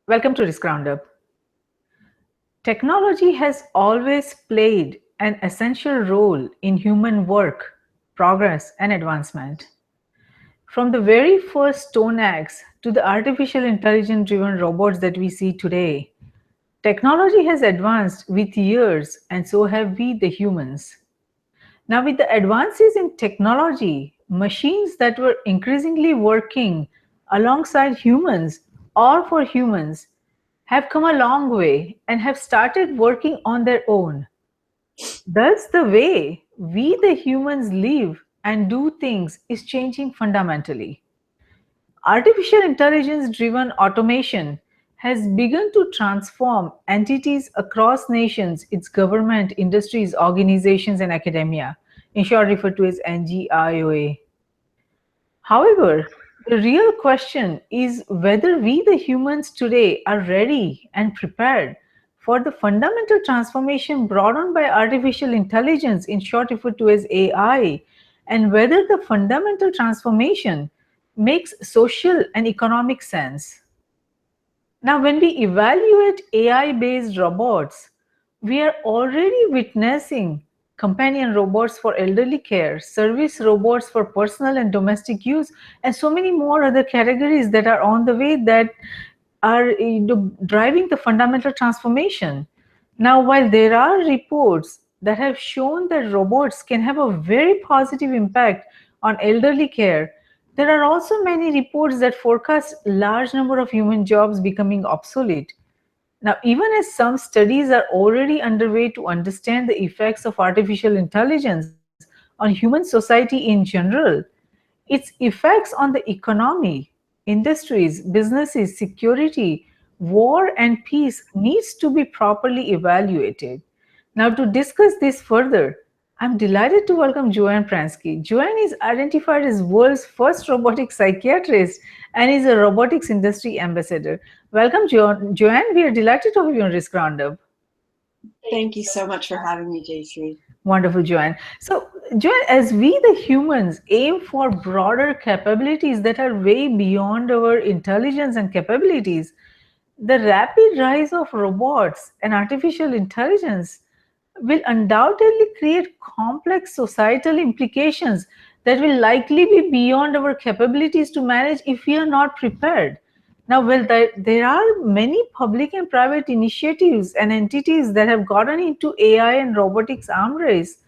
Welcome to Risk Roundup. Technology has always played an essential role in human work, progress, and advancement. From the very first stone axe to the artificial intelligence driven robots that we see today, technology has advanced with years, and so have we, the humans. Now, with the advances in technology, machines that were increasingly working alongside humans or for humans have come a long way and have started working on their own. Thus, the way we, the humans, live and do things is changing fundamentally. Artificial intelligence driven automation has begun to transform entities across nations, its government, industries, organizations, and academia, in short referred to as NGIOA. However, the real question is whether we, the humans today, are ready and prepared for the fundamental transformation brought on by artificial intelligence, in short referred to as AI, and whether the fundamental transformation makes social and economic sense. Now, when we evaluate AI based robots, we are already witnessing companion robots for elderly care, service robots for personal and domestic use, and so many more other categories that are on the way that are driving the fundamental transformation. Now, while there are reports that have shown that robots can have a very positive impact on elderly care, there are also many reports that forecast large number of human jobs becoming obsolete. Now, even as some studies are already underway to understand the effects of artificial intelligence on human society in general, its effects on the economy, industries, businesses, security, war, and peace needs to be properly evaluated. Now, to discuss this further, I'm delighted to welcome Joanne Pransky. Joanne is identified as world's first robotic psychiatrist and is a robotics industry ambassador. Welcome, Joanne. We are delighted to have you on Risk Roundup. Thank you so much for having me, Jayshree. Wonderful, Joanne. So, Joanne, as we the humans aim for broader capabilities that are way beyond our intelligence and capabilities, the rapid rise of robots and artificial intelligence will undoubtedly create complex societal implications that will likely be beyond our capabilities to manage if we are not prepared. Now, well, there are many public and private initiatives and entities that have gotten into AI and robotics arm race.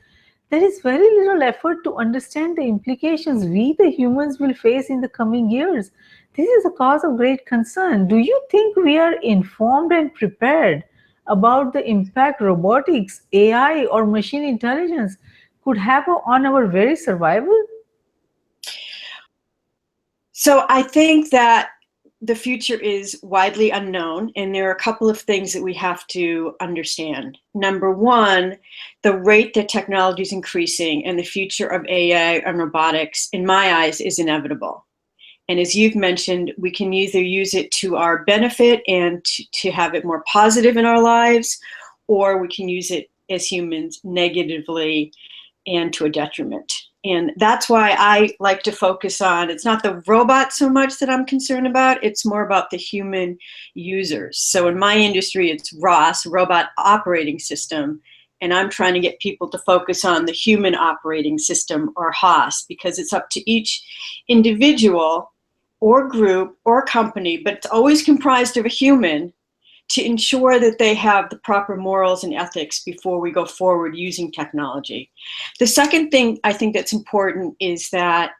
There is very little effort to understand the implications we, the humans, will face in the coming years. This is a cause of great concern. Do you think we are informed and prepared about the impact robotics, AI, or machine intelligence could have on our very survival? So I think that the future is widely unknown, and there are a couple of things that we have to understand. Number one, the rate that technology is increasing and the future of AI and robotics, in my eyes, is inevitable. And as you've mentioned, we can either use it to our benefit and to have it more positive in our lives, or we can use it as humans negatively and to a detriment. And that's why I like to focus on, it's not the robot so much that I'm concerned about, it's more about the human users. So in my industry, it's ROS, Robot Operating System, and I'm trying to get people to focus on the human operating system, or HOS, because it's up to each individual or group or company, but it's always comprised of a human, to ensure that they have the proper morals and ethics before we go forward using technology. The second thing I think that's important is that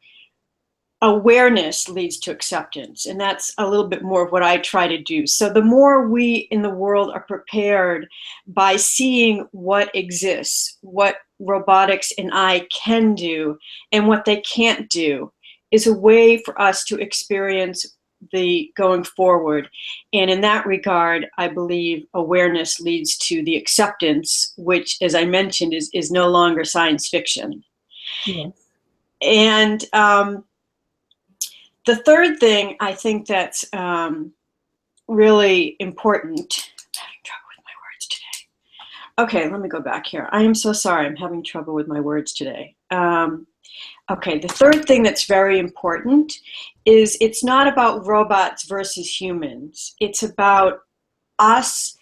awareness leads to acceptance, and that's a little bit more of what I try to do. So the more we in the world are prepared by seeing what exists, what robotics and I can do, and what they can't do, is a way for us to experience the going forward. And in that regard, I believe awareness leads to the acceptance, which, as I mentioned, is no longer science fiction. Yes. And the third thing I think that's really important, I'm having trouble with my words today. Okay, let me go back here. I am so sorry, I'm having trouble with my words today. Okay, the third thing that's very important is it's not about robots versus humans. It's about us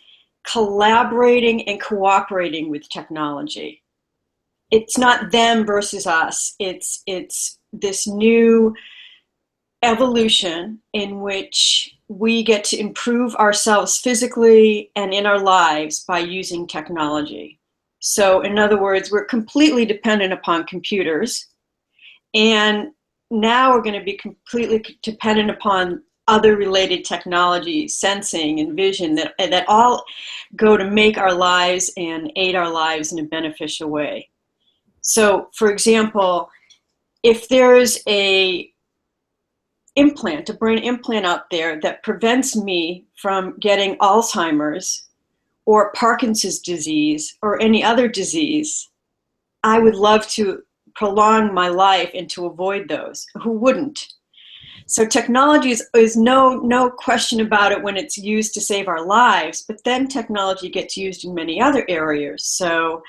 collaborating and cooperating with technology. It's not them versus us. It's this new evolution in which we get to improve ourselves physically and in our lives by using technology. So in other words, we're completely dependent upon computers, and now we're going to be completely dependent upon other related technologies, sensing and vision, that all go to make our lives and aid our lives in a beneficial way. So, for example, if there's a brain implant out there that prevents me from getting Alzheimer's or Parkinson's disease or any other disease, I would love to prolong my life and to avoid those. Who wouldn't? So technology is no question about it when it's used to save our lives, but then technology gets used in many other areas. So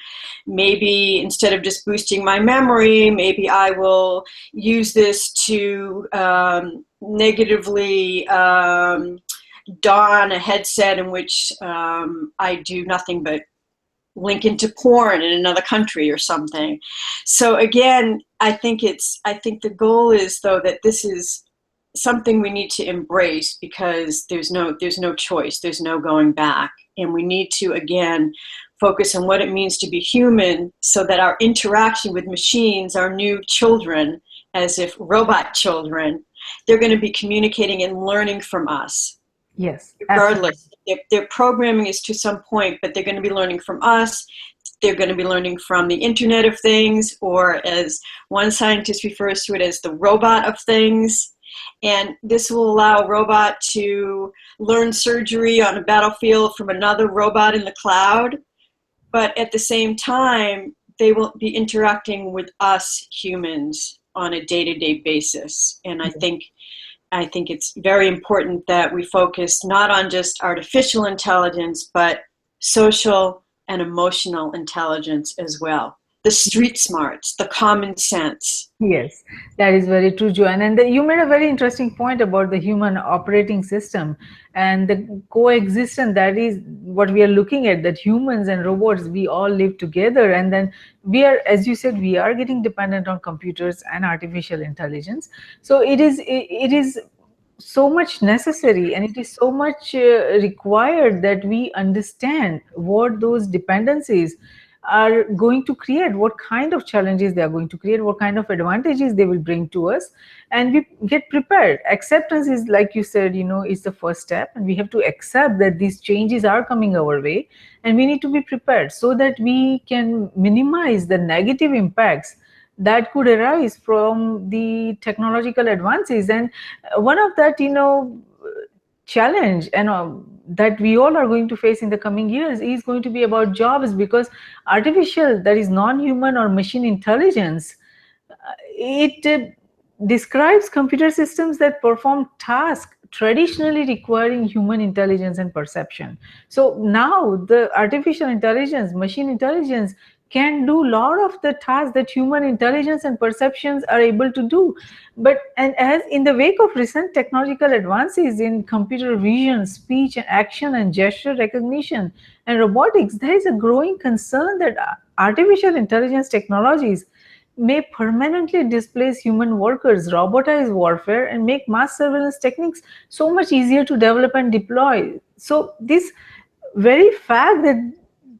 maybe instead of just boosting my memory, maybe I will use this to negatively don a headset in which I do nothing but link into porn in another country or something. So again, I think the goal is, though, that this is something we need to embrace, because there's no choice, there's no going back, and we need to again focus on what it means to be human, so that our interaction with machines, our new children, as if robot children, they're going to be communicating and learning from us. Yes, Regardless, their programming is to some point, but they're going to be learning from us. They're going to be learning from the Internet of Things, or as one scientist refers to it, as the robot of things. And this will allow a robot to learn surgery on a battlefield from another robot in the cloud. But at the same time, they will be interacting with us humans on a day-to-day basis. And I think it's very important that we focus not on just artificial intelligence, but social and emotional intelligence as well. The street smarts, the common sense. Yes, that is very true, Joanne. And you made a very interesting point about the human operating system and the coexistence. That is what we are looking at, that humans and robots, we all live together. And then we are, as you said, we are getting dependent on computers and artificial intelligence. So it is so much necessary, and it is so much required that we understand what those dependencies are going to create, what kind of challenges they are going to create, what kind of advantages they will bring to us, and we get prepared. Acceptance is, like you said, is the first step, and we have to accept that these changes are coming our way, and we need to be prepared so that we can minimize the negative impacts that could arise from the technological advances. And one of that challenge and that we all are going to face in the coming years is going to be about jobs, because artificial, that is non-human or machine intelligence, it describes computer systems that perform tasks traditionally requiring human intelligence and perception. So now the artificial intelligence, machine intelligence, can do a lot of the tasks that human intelligence and perceptions are able to do. But and as in the wake of recent technological advances in computer vision, speech and action and gesture recognition and robotics, there is a growing concern that artificial intelligence technologies may permanently displace human workers, robotize warfare, and make mass surveillance techniques so much easier to develop and deploy. So this very fact that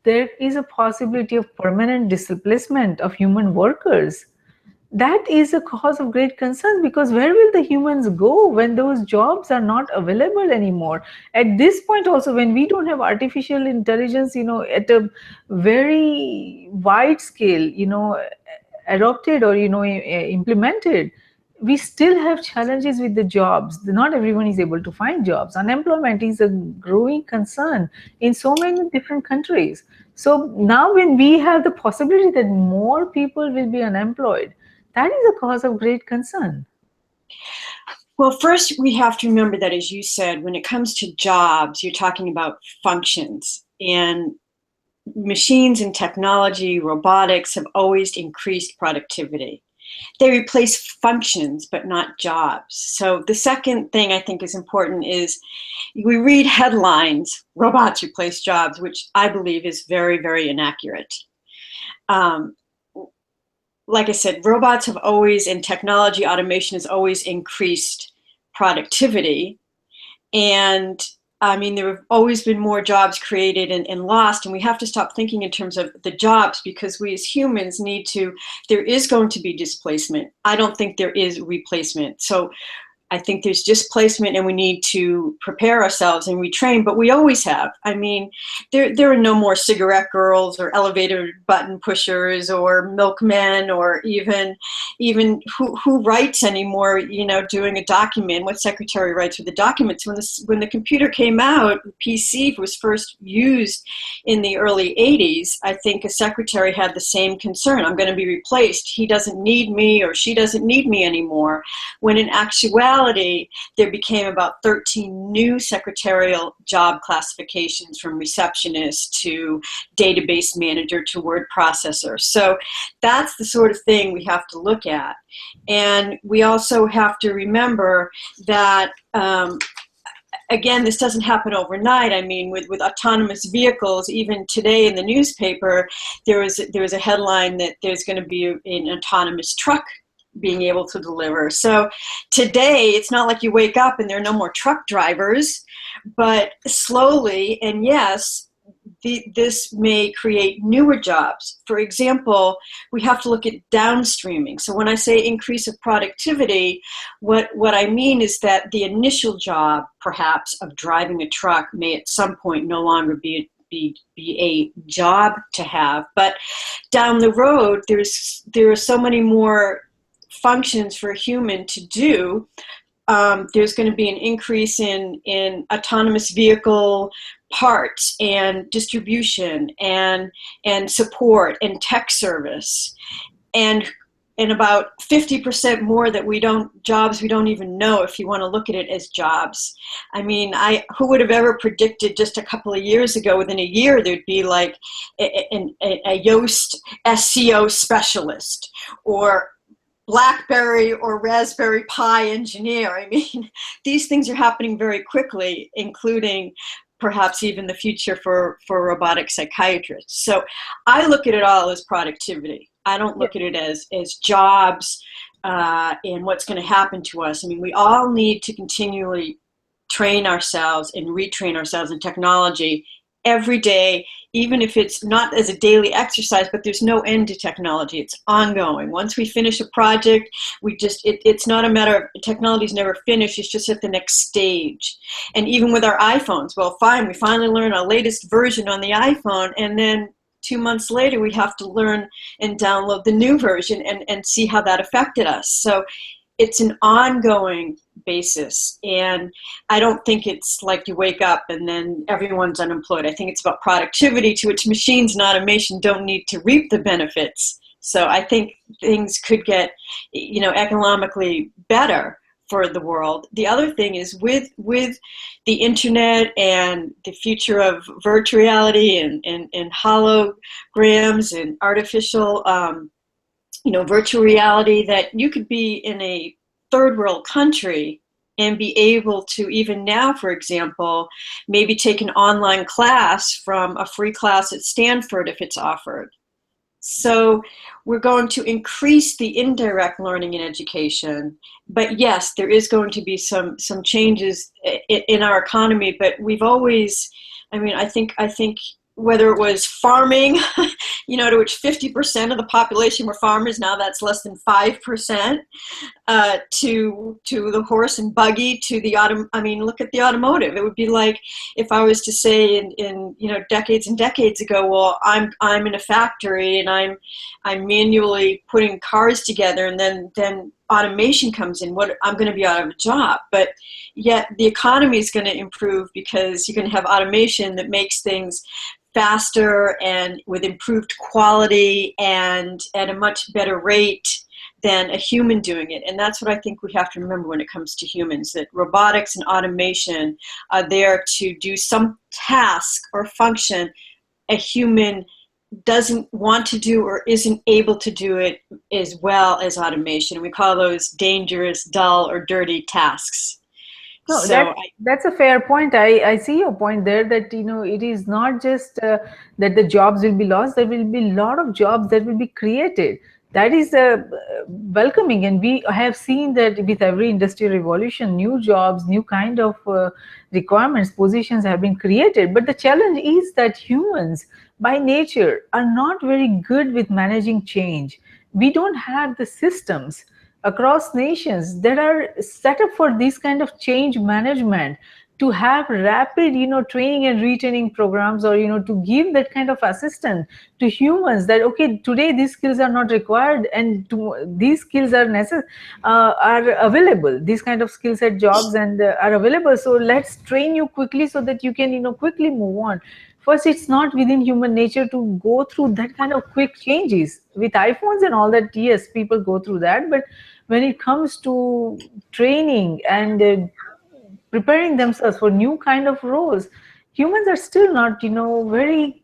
there is a possibility of permanent displacement of human workers, that is a cause of great concern, because where will the humans go when those jobs are not available anymore? At this point also, when we don't have artificial intelligence at a very wide scale adopted or implemented, we still have challenges with the jobs. Not everyone is able to find jobs. Unemployment is a growing concern in so many different countries. So now when we have the possibility that more people will be unemployed, that is a cause of great concern. Well, first we have to remember that, as you said, when it comes to jobs, you're talking about functions, and machines and technology, robotics have always increased productivity. they replace functions, but not jobs. So the second thing I think is important is we read headlines, robots replace jobs, which I believe is very, very inaccurate. Um, like I said, robots have always, in technology, automation has always increased productivity. And I mean, there have always been more jobs created and lost, and we have to stop thinking in terms of the jobs, because we as humans need to, there is going to be displacement. I don't think there is replacement. So I think there's displacement, and we need to prepare ourselves and retrain, but we always have. I mean, there are no more cigarette girls or elevator button pushers or milkmen, or even who writes anymore, you know, doing a document. What secretary writes with the documents? When the computer came out, the PC was first used in the early 80s, I think a secretary had the same concern. I'm going to be replaced. He doesn't need me, or she doesn't need me anymore. When in actuality, there became about 13 new secretarial job classifications, from receptionist to database manager to word processor. So that's the sort of thing we have to look at. And we also have to remember that again, this doesn't happen overnight. I mean, with autonomous vehicles, even today in the newspaper, there was a headline that there's going to be an autonomous truck being able to deliver. So today, it's not like you wake up and there are no more truck drivers, but slowly, and yes, this may create newer jobs. For example, we have to look at downstreaming. So when I say increase of productivity, what I mean is that the initial job, perhaps, of driving a truck may at some point no longer be a job to have. But down the road, there are so many more functions for a human to do. There's going to be an increase in autonomous vehicle parts and distribution and support and tech service, and about 50% more jobs we don't even know, if you want to look at it as jobs. I mean, who would have ever predicted just a couple of years ago, within a year, there'd be like a Yoast SEO specialist, or BlackBerry or Raspberry Pi engineer. I mean, these things are happening very quickly, including perhaps even the future for robotic psychiatrists. So I look at it all as productivity. I don't look at it as jobs and what's going to happen to us. I mean, we all need to continually train ourselves and retrain ourselves in technology every day, even if it's not as a daily exercise, but there's no end to technology. It's ongoing. Once we finish a project, it's not a matter of, technology's never finished, it's just at the next stage. And even with our iPhones, well, fine, we finally learn our latest version on the iPhone, and then 2 months later, we have to learn and download the new version and see how that affected us. So it's an ongoing basis. And I don't think it's like you wake up and then everyone's unemployed. I think it's about productivity, to which machines and automation don't need to reap the benefits. So I think things could get, economically better for the world. The other thing is with the internet and the future of virtual reality and holograms and artificial virtual reality, that you could be in a third world country and be able to, even now, for example, maybe take an online class from a free class at Stanford if it's offered. So we're going to increase the indirect learning in education. But yes, there is going to be some changes in our economy, but we've always, I think whether it was farming, to which 50% of the population were farmers, now that's less than 5%, to the horse and buggy, to the look at the automotive. It would be like if I was to say in decades and decades ago, well, I'm in a factory and I'm manually putting cars together, and then automation comes in, I'm going to be out of a job. But yet the economy is going to improve, because you're going to have automation that makes things faster and with improved quality and at a much better rate than a human doing it. And that's what I think we have to remember when it comes to humans, that robotics and automation are there to do some task or function a human doesn't want to do or isn't able to do it as well as automation. We call those dangerous, dull, or dirty tasks. No, So that's a fair point. I see your point there that it is not just that the jobs will be lost. There will be a lot of jobs that will be created. That is welcoming, and we have seen that with every industrial revolution, new jobs, new kind of requirements, positions have been created. But the challenge is that humans, by nature, are not very good with managing change. We don't have the systems across nations that are set up for this kind of change management, to have rapid training and retraining programs, or to give that kind of assistance to humans, that okay, today these skills are not required and these skills are are available, these kind of skill set jobs and are available, so let's train you quickly so that you can quickly move on. First, it's not within human nature to go through that kind of quick changes. With iPhones and all that, yes, people go through that, but when it comes to training and preparing themselves for new kind of roles, humans are still not very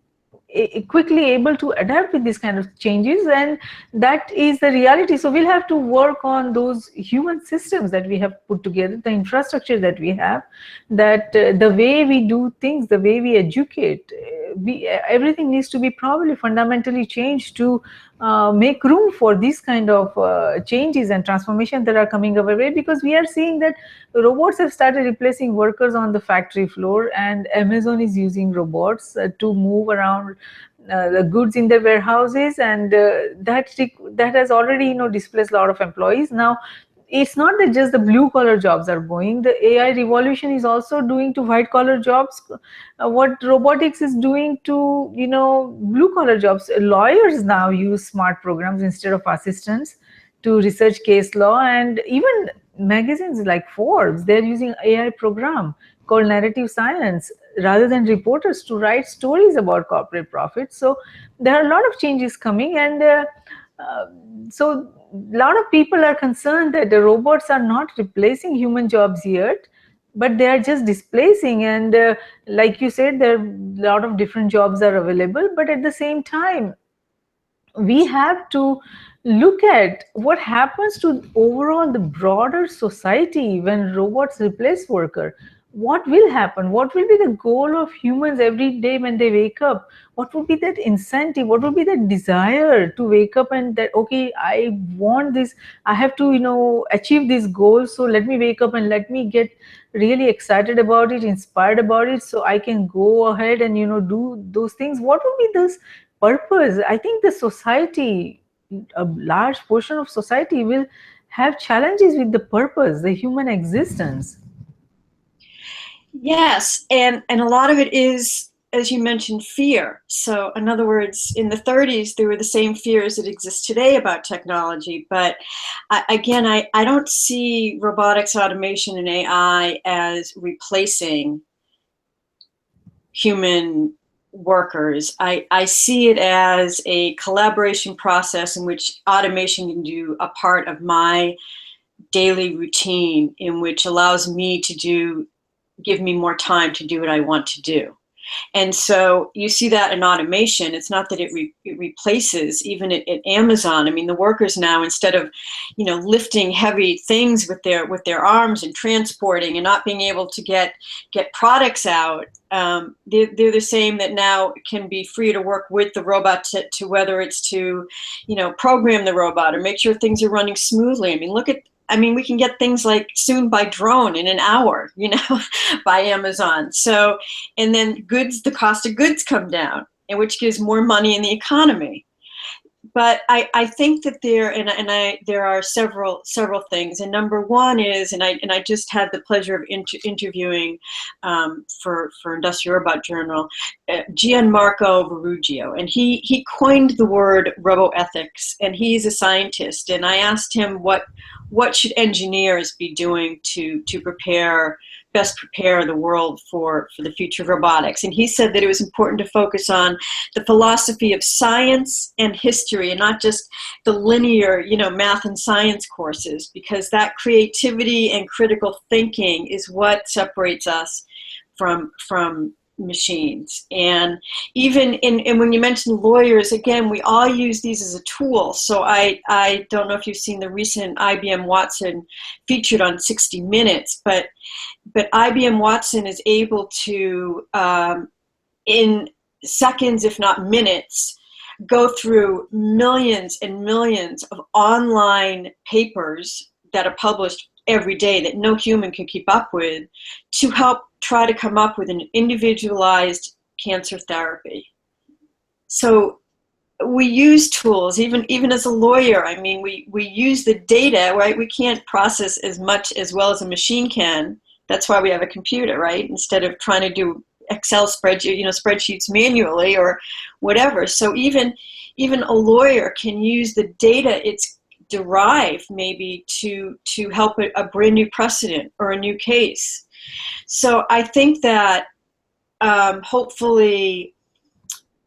quickly able to adapt with these kind of changes, and that is the reality. So we'll have to work on those human systems that we have put together, the infrastructure that we have, that the way we do things, the way we educate, everything needs to be probably fundamentally changed to make room for these kind of changes and transformations that are coming our way, because we are seeing that robots have started replacing workers on the factory floor, and Amazon is using robots to move around the goods in their warehouses, and that has already displaced a lot of employees. Now it's not that just the blue collar jobs are going, the AI revolution is also doing to white collar jobs what robotics is doing to blue collar jobs. Lawyers now use smart programs instead of assistants to research case law, and even magazines like Forbes, they're using AI program called narrative science rather than reporters to write stories about corporate profits. So there are a lot of changes coming, and uh, so a lot of people are concerned that the robots are not replacing human jobs yet, but they are just displacing. And like you said, there are a lot of different jobs are available, but at the same time we have to look at what happens to overall the broader society when robots replace worker. What will happen? What will be the goal of humans every day when they wake up? What would be that incentive? What would be that desire to wake up and that, okay, I want this, I have to achieve this goal, so let me wake up and let me get really excited about it, inspired about it, so I can go ahead and do those things. What would be this purpose? I think the society, a large portion of society will have challenges with the purpose, the human existence. yes, and a lot of it is, as you mentioned, fear. So in other words, in the 30s, there were the same fears that exist today about technology. But again, I don't see robotics, automation, and AI as replacing human workers. I see it as a collaboration process in which automation can do a part of my daily routine, in which allows me to give me more time to do what I want to do. And so you see that in automation. It's not that it replaces, even at Amazon. I mean, the workers now, instead of lifting heavy things with their arms and transporting and not being able to get products out, they're the same that now can be free to work with the robot to whether it's to program the robot or make sure things are running smoothly. I mean, we can get things like soon by drone in an hour, by Amazon. So, and then the cost of goods come down, and which gives more money in the economy. But I think that there are several things. And number one is, and I just had the pleasure of interviewing for Industrial Robot Journal, Gianmarco Verrugio, and he coined the word roboethics, and he's a scientist. And I asked him what should engineers be doing to best prepare the world for the future of robotics. And he said that it was important to focus on the philosophy of science and history, and not just the linear, math and science courses, because that creativity and critical thinking is what separates us from machines. And even and when you mentioned lawyers, again, we all use these as a tool. So I don't know if you've seen the recent IBM Watson featured on 60 Minutes, but IBM Watson is able to, in seconds, if not minutes, go through millions and millions of online papers that are published every day that no human can keep up with, to help try to come up with an individualized cancer therapy. So we use tools, even as a lawyer. I mean, we use the data, right? We can't process as much as well as a machine can. That's why we have a computer, right? Instead of trying to do Excel spreadsheets manually or whatever. So even a lawyer can use the data it's derived maybe to help a brand new precedent or a new case. So I think that hopefully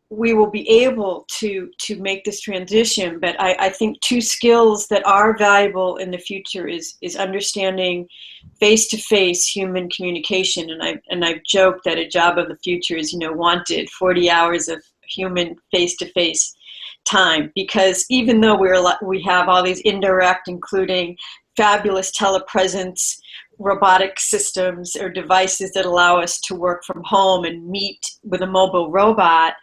we will be able to make this transition. But I think two skills that are valuable in the future is understanding face-to-face human communication. And I've joked that a job of the future is, wanted 40 hours of human face-to-face time, because even though we have all these indirect, including fabulous telepresence robotic systems or devices that allow us to work from home and meet with a mobile robot,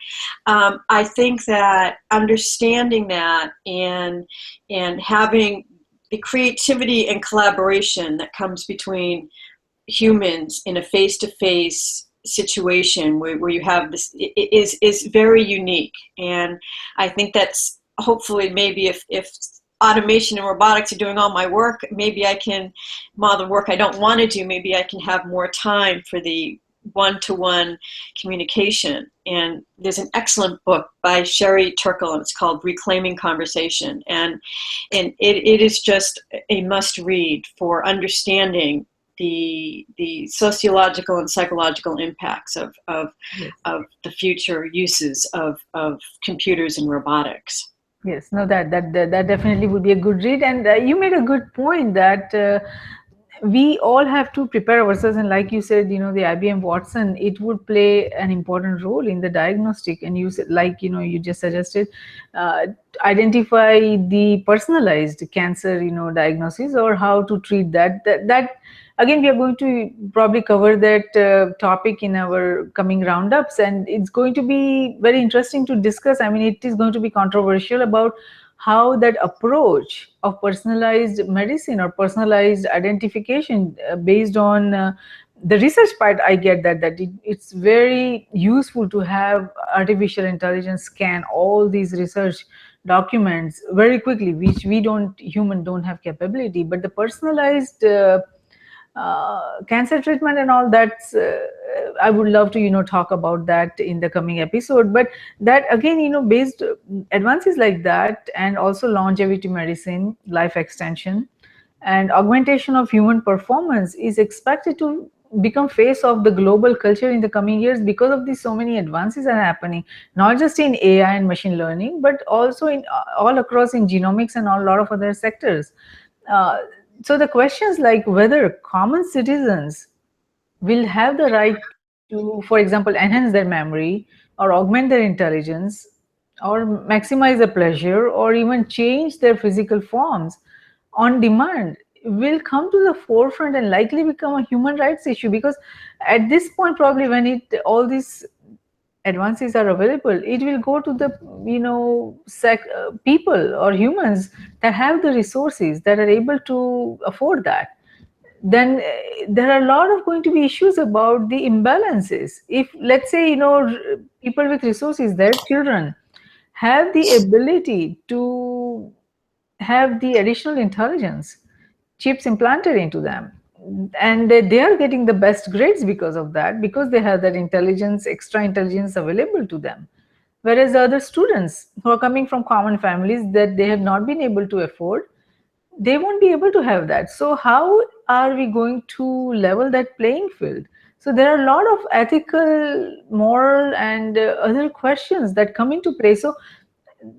I think that understanding that and having the creativity and collaboration that comes between humans in a face-to-face situation where you have this is very unique. And I think that's hopefully, maybe if automation and robotics are doing all my work, maybe I can, all the work I don't want to do, maybe I can have more time for the one-to-one communication. And there's an excellent book by Sherry Turkle, and it's called Reclaiming Conversation. And it is just a must-read for understanding the sociological and psychological impacts of the future uses of computers and robotics. Yes, no, that definitely would be a good read. And you made a good point that we all have to prepare ourselves. And like you said, the IBM Watson, it would play an important role in the diagnostic. And you said, like, you just suggested, identify the personalized cancer, diagnosis, or how to treat that. That again, we are going to probably cover that topic in our coming roundups, and it's going to be very interesting to discuss. I mean, it is going to be controversial about how that approach of personalized medicine or personalized identification based on the research part. I get that it's very useful to have artificial intelligence scan all these research documents very quickly, which human don't have capability. But the personalized cancer treatment and all, that's I would love to talk about that in the coming episode. But that again, based advances like that, and also longevity medicine, life extension, and augmentation of human performance is expected to become face of the global culture in the coming years, because of these so many advances are happening, not just in AI and machine learning, but also in all across in genomics and a lot of other sectors. uh, so the questions like whether common citizens will have the right to, for example, enhance their memory or augment their intelligence or maximize the pleasure or even change their physical forms on demand will come to the forefront and likely become a human rights issue. Because at this point, probably when all these advances are available, it will go to the people or humans that have the resources, that are able to afford that. Then there are a lot of going to be issues about the imbalances. If, let's say, people with resources, their children have the ability to have the additional intelligence chips implanted into them, and they are getting the best grades because of that, because they have that intelligence, extra intelligence available to them. Whereas the other students who are coming from common families that they have not been able to afford, they won't be able to have that. So how are we going to level that playing field? So there are a lot of ethical, moral, and other questions that come into play. So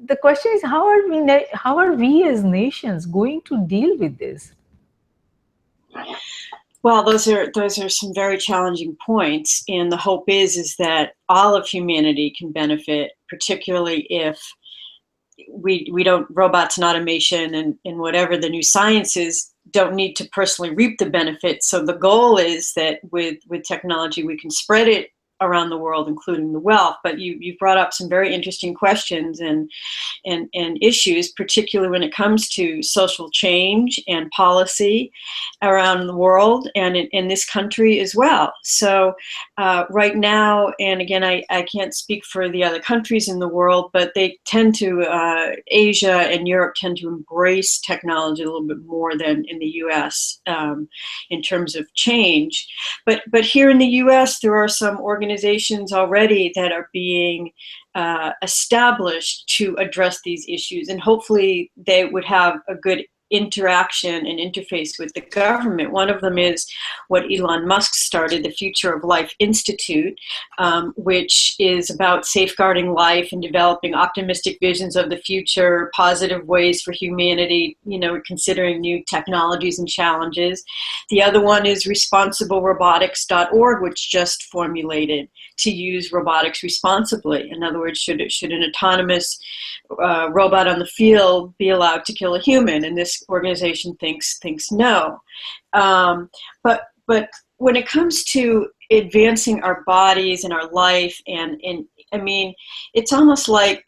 the question is, how are we as nations going to deal with this? Well, those are some very challenging points, and the hope is that all of humanity can benefit, particularly if we don't, robots and automation and whatever the new science is, don't need to personally reap the benefits. So the goal is that with technology we can spread it around the world, including the wealth. But you brought up some very interesting questions and issues, particularly when it comes to social change and policy around the world and in this country as well. So right now, and again, I can't speak for the other countries in the world, but they tend to, Asia and Europe tend to embrace technology a little bit more than in the US in terms of change. But here in the US, there are some organizations already that are being established to address these issues, and hopefully they would have a good interaction and interface with the government. One of them is what Elon Musk started, the Future of Life Institute, which is about safeguarding life and developing optimistic visions of the future, positive ways for humanity, considering new technologies and challenges. The other one is responsiblerobotics.org, which just formulated to use robotics responsibly. In other words, should an autonomous robot on the field be allowed to kill a human? And this organization thinks no. But when it comes to advancing our bodies and our life, and I mean, it's almost like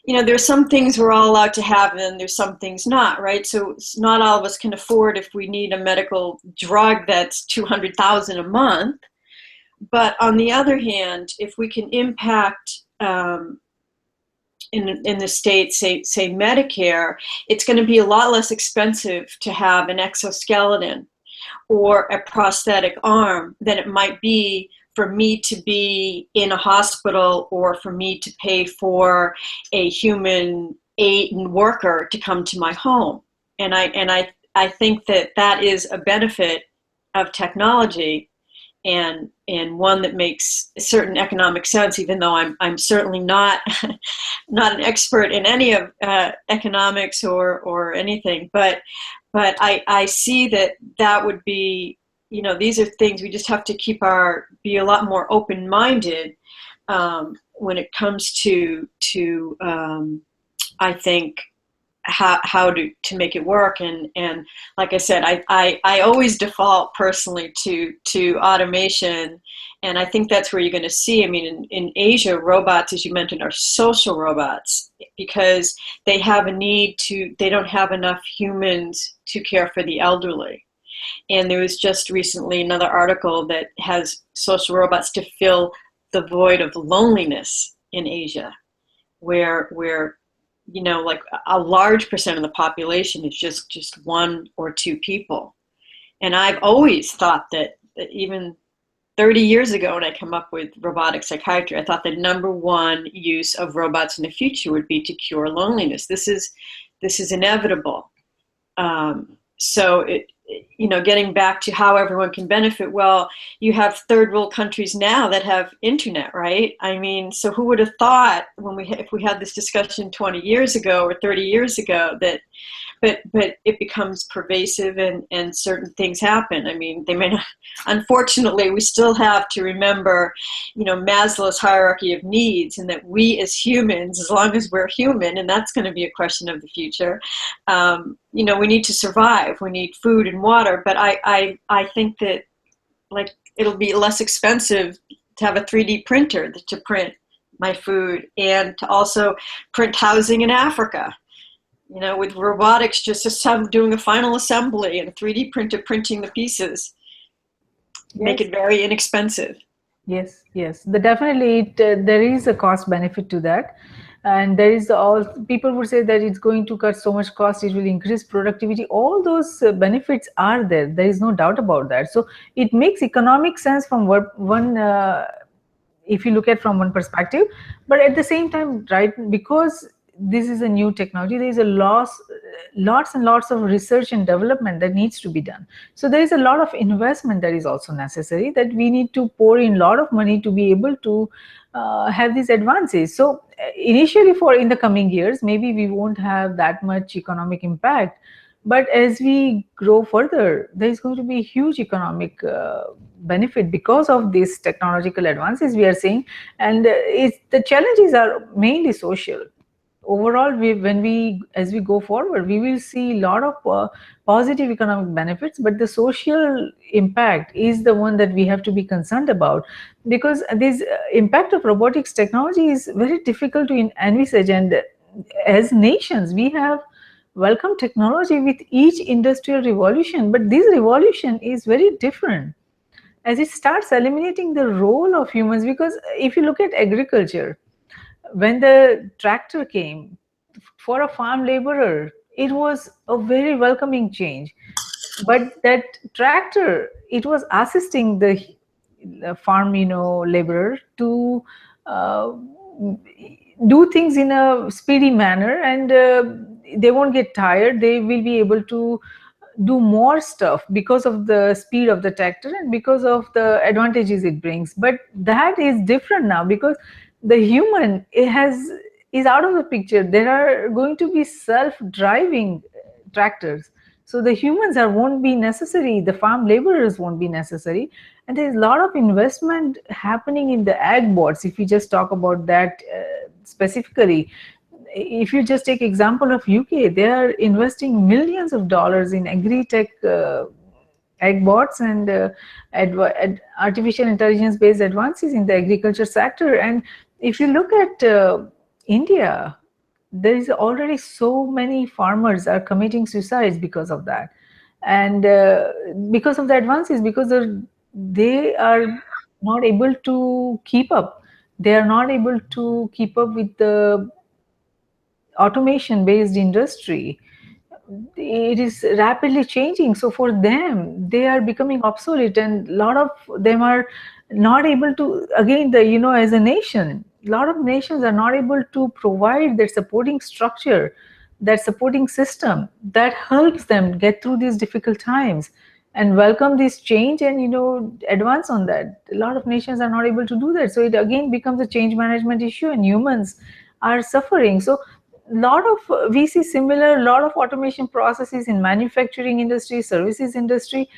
there's some things we're all allowed to have, and there's some things not, right? So not all of us can afford, if we need a medical drug that's $200,000 a month. But on the other hand, if we can impact in the state, say Medicare, it's going to be a lot less expensive to have an exoskeleton or a prosthetic arm than it might be for me to be in a hospital, or for me to pay for a human aid and worker to come to my home. And I think that is a benefit of technology, and one that makes certain economic sense, even though I'm certainly not an expert in any of economics or anything. But I see that would be, these are things we just have to be a lot more open-minded when it comes to I think how to make it work. And like I said, I always default personally to automation, and I think that's where you're going to see, I mean, in Asia, robots, as you mentioned, are social robots, because they have a need they don't have enough humans to care for the elderly. And there was just recently another article that has social robots to fill the void of loneliness in Asia, where like a large percent of the population is just one or two people. And I've always thought that even 30 years ago, when I came up with robotic psychiatry, I thought the number one use of robots in the future would be to cure loneliness. This is inevitable. So getting back to how everyone can benefit, well, you have third world countries now that have internet, right? I mean, so who would have thought if we had this discussion 20 years ago or 30 years ago but it becomes pervasive, and certain things happen. I mean, they may not, unfortunately, we still have to remember, Maslow's hierarchy of needs, and that we as humans, as long as we're human, and that's going to be a question of the future, we need to survive. We need food and water. But I think that, like, it'll be less expensive to have a 3D printer to print my food, and to also print housing in Africa. With robotics, just doing a final assembly and a 3D printer printing the pieces, make it very inexpensive. Yes. Definitely, there is a cost benefit to that. And there is people would say that it's going to cut so much cost, it will increase productivity. All those benefits are there. There is no doubt about that. So it makes economic sense from one, if you look at from one perspective. But at the same time, right, because this is a new technology, there is lots and lots of research and development that needs to be done. So there is a lot of investment that is also necessary, that we need to pour in a lot of money to be able to have these advances. So initially, in the coming years, maybe we won't have that much economic impact, But as we grow further, there is going to be huge economic benefit because of these technological advances we are seeing, and the challenges are mainly social. Overall, when we as we go forward, we will see a lot of positive economic benefits, but the social impact is the one that we have to be concerned about, because this impact of robotics technology is very difficult to envisage. And as nations, we have welcomed technology with each industrial revolution, but this revolution is very different as it starts eliminating the role of humans. Because if you look at agriculture, when the tractor came, for a farm laborer, it was a very welcoming change. But that tractor, it was assisting the farm, laborer to uh, do things in a speedy manner, and they won't get tired. They will be able to do more stuff because of the speed of the tractor and because of the advantages it brings. But that is different now, because the human, it has is out of the picture. There are going to be self-driving tractors, so the humans are won't be necessary, the farm laborers won't be necessary. And there's a lot of investment happening in the ag bots. If you just talk about that specifically, if you just take example of UK, they are investing millions of dollars in agri-tech ag bots and artificial intelligence based advances in the agriculture sector. And if you look at India, there is already so many farmers are committing suicides because of that, and because of the advances, because they are not able to keep up. They are not able to keep up with the automation based industry. It is rapidly changing, so for them they are becoming obsolete, and a lot of them are not able to, again, as a nation, a lot of nations are not able to provide that supporting structure, that supporting system that helps them get through these difficult times and welcome this change, and advance on that. A lot of nations are not able to do that, so it again becomes a change management issue, and humans are suffering. So lot of we see similar lot of automation processes in manufacturing industry, services industry.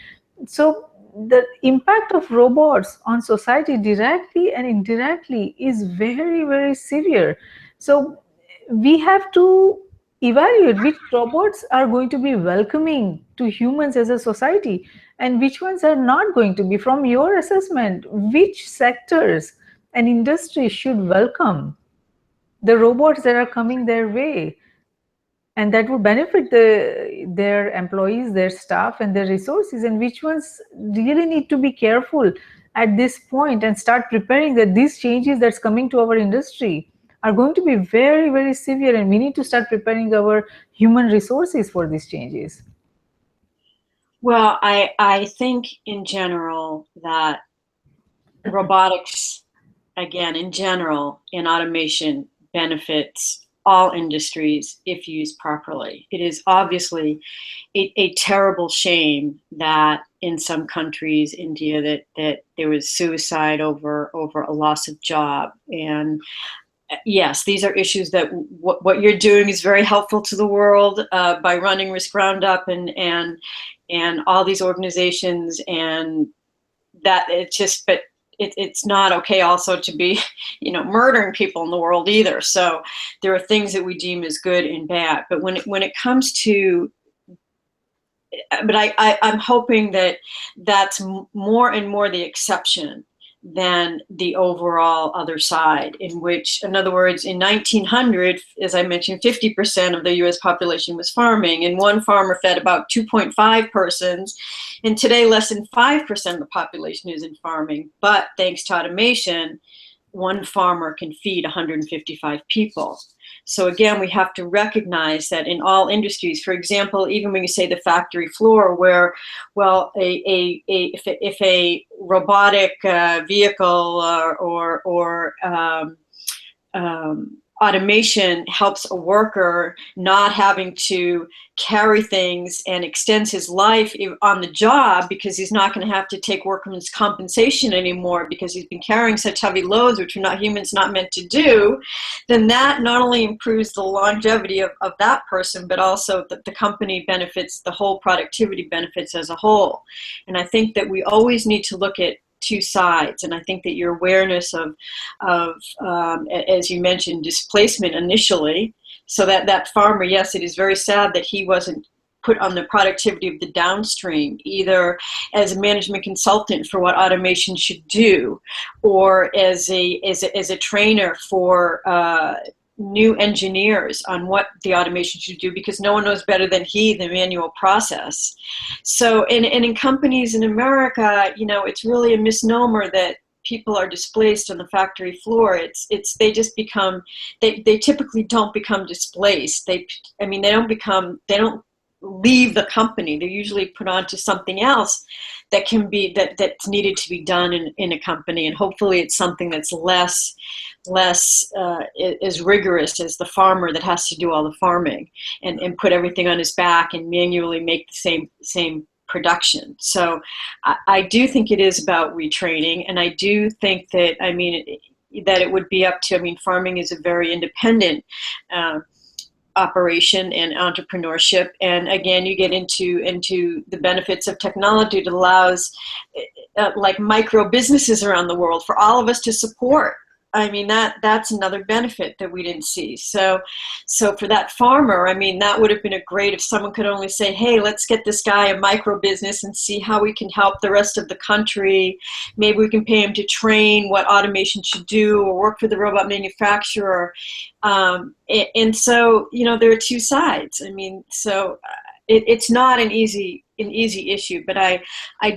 So the impact of robots on society directly and indirectly is very, very severe. So we have to evaluate which robots are going to be welcoming to humans as a society and which ones are not going to be. From your assessment, which sectors and industries should welcome the robots that are coming their way, and that would benefit their employees, their staff, and their resources, and which ones really need to be careful at this point and start preparing that these changes that's coming to our industry are going to be very, very severe, and we need to start preparing our human resources for these changes. Well, I think in general that robotics, again, in general, in automation benefits all industries if used properly. It is obviously a terrible shame that in some countries, India, that there was suicide over a loss of job. And yes, these are issues that what you're doing is very helpful to the world by running Risk Roundup and all these organizations, and that it's just, but it's not okay also to be, murdering people in the world either. So there are things that we deem as good and bad. But when it comes to, but I'm hoping that that's more and more the exception than the overall other side, in which, in other words, in 1900, as I mentioned, 50% of the US population was farming, and one farmer fed about 2.5 persons. And today, less than 5% of the population is in farming. But thanks to automation, one farmer can feed 155 people. So again, we have to recognize that in all industries, for example, even when you say the factory floor, where, well, if a robotic vehicle or automation helps a worker not having to carry things and extends his life on the job because he's not going to have to take workman's compensation anymore because he's been carrying such heavy loads, which are not humans not meant to do, then that not only improves the longevity of that person, but also the company benefits, the whole productivity benefits as a whole. And I think that we always need to look at two sides. And I think that your awareness of as you mentioned, displacement initially, so that farmer, yes, it is very sad that he wasn't put on the productivity of the downstream, either as a management consultant for what automation should do, or as a trainer for new engineers on what the automation should do, because no one knows better than he the manual process. So, and in companies in America, it's really a misnomer that people are displaced on the factory floor. They just become, they typically don't become displaced. They don't leave the company. They're usually put onto something else that can be, that's needed to be done in a company. And hopefully it's something that's less as rigorous as the farmer that has to do all the farming and put everything on his back and manually make the same production. So I do think it is about retraining, and I do think that, that it would be up to, farming is a very independent operation and entrepreneurship. And again, you get into the benefits of technology that allows like micro businesses around the world for all of us to support. That's another benefit that we didn't see. So for that farmer, that would have been a great if someone could only say, hey, let's get this guy a micro business and see how we can help the rest of the country. Maybe we can pay him to train what automation should do or work for the robot manufacturer. And so, there are two sides. It's not an easy issue, but I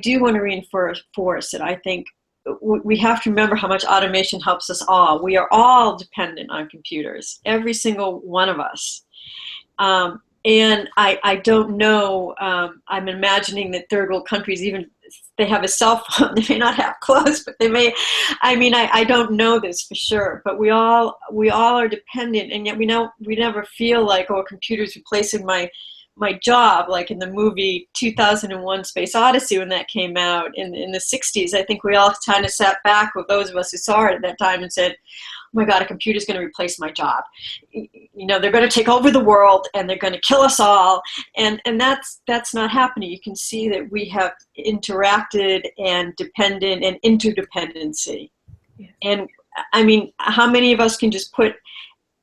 do want to reinforce that I think we have to remember how much automation helps us all. We are all dependent on computers, every single one of us. And I don't know, I'm imagining that third world countries, even they have a cell phone, they may not have clothes, but they may, I don't know this for sure, but we all are dependent, and yet we never feel like, oh, a computer's replacing my job, like in the movie 2001 Space Odyssey when that came out in the 60s. I think we all kind of sat back with those of us who saw it at that time and said, oh my God, a computer's going to replace my job. They're going to take over the world and they're going to kill us all. And that's not happening. You can see that we have interacted and dependent and interdependency. Yes. And how many of us can just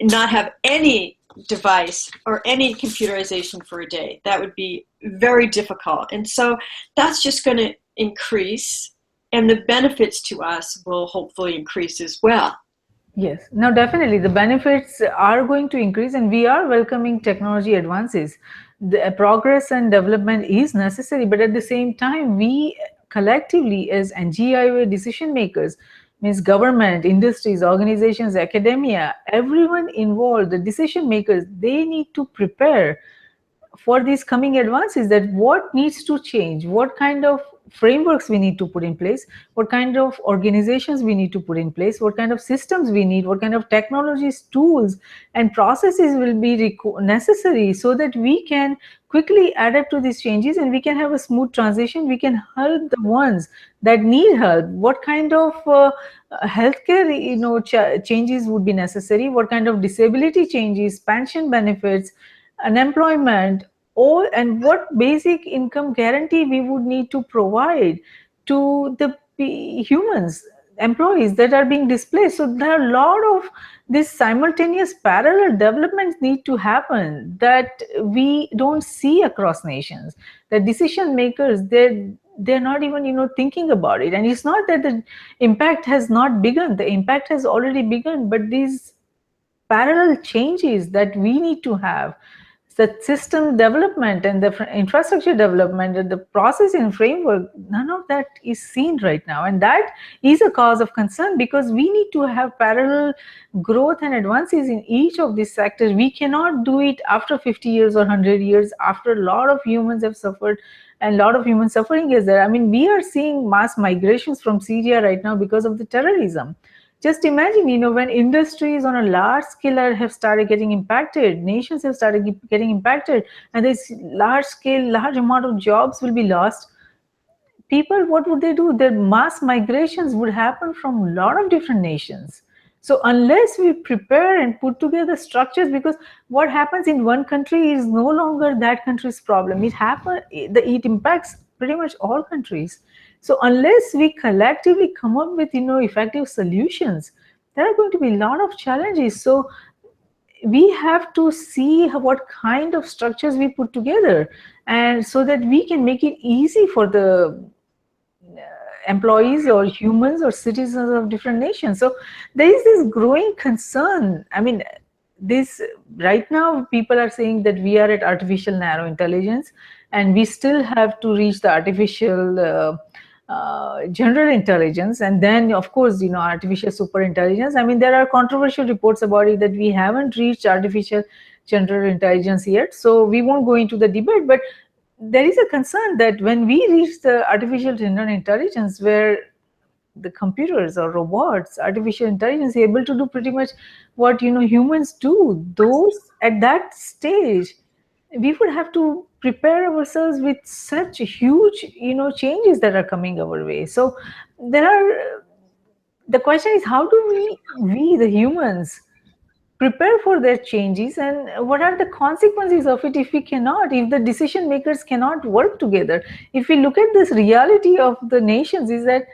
not have any device or any computerization for a day? That would be very difficult. And so that's just going to increase, and the benefits to us will hopefully increase as well. Yes, no, definitely the benefits are going to increase, and we are welcoming technology advances. The progress and development is necessary, but at the same time, we collectively as NGIO decision makers, means government, industries, organizations, academia, everyone involved, the decision makers, they need to prepare for these coming advances, that what needs to change, what kind of frameworks we need to put in place, what kind of organizations we need to put in place, what kind of systems we need, what kind of technologies, tools and processes will be necessary so that we can quickly adapt to these changes and we can have a smooth transition. We can help the ones that need help. What kind of healthcare changes would be necessary, what kind of disability changes, pension benefits, unemployment, and what basic income guarantee we would need to provide to the humans, employees that are being displaced. So there are a lot of this simultaneous parallel developments need to happen that we don't see across nations. The decision makers, they're not even thinking about it. And it's not that the impact has not begun, the impact has already begun, but these parallel changes that we need to have, the system development and the infrastructure development and the process and framework, none of that is seen right now. And that is a cause of concern, because we need to have parallel growth and advances in each of these sectors. We cannot do it after 50 years or 100 years, after a lot of humans have suffered and a lot of human suffering is there. We are seeing mass migrations from Syria right now because of the terrorism. Just imagine, when industries on a large scale have started getting impacted, nations have started getting impacted, and this large amount of jobs will be lost. People, what would they do? Their mass migrations would happen from a lot of different nations. So unless we prepare and put together structures, because what happens in one country is no longer that country's problem. It impacts pretty much all countries. So unless we collectively come up with effective solutions, there are going to be a lot of challenges. So we have to see what kind of structures we put together, and so that we can make it easy for the employees or humans or citizens of different nations. So there is this growing concern. I mean, this right now people are saying that we are at artificial narrow intelligence, and we still have to reach the artificial general intelligence, and then of course artificial super intelligence. I mean, there are controversial reports about it that we haven't reached artificial general intelligence yet, so we won't go into the debate. But there is a concern that when we reach the artificial general intelligence, where the computers or robots, artificial intelligence, able to do pretty much what humans do, those at that stage, we would have to prepare ourselves with such huge changes that are coming our way. So there are the question is, how do we the humans prepare for their changes, and what are the consequences of it if the decision makers cannot work together? If we look at this reality of the nations, is that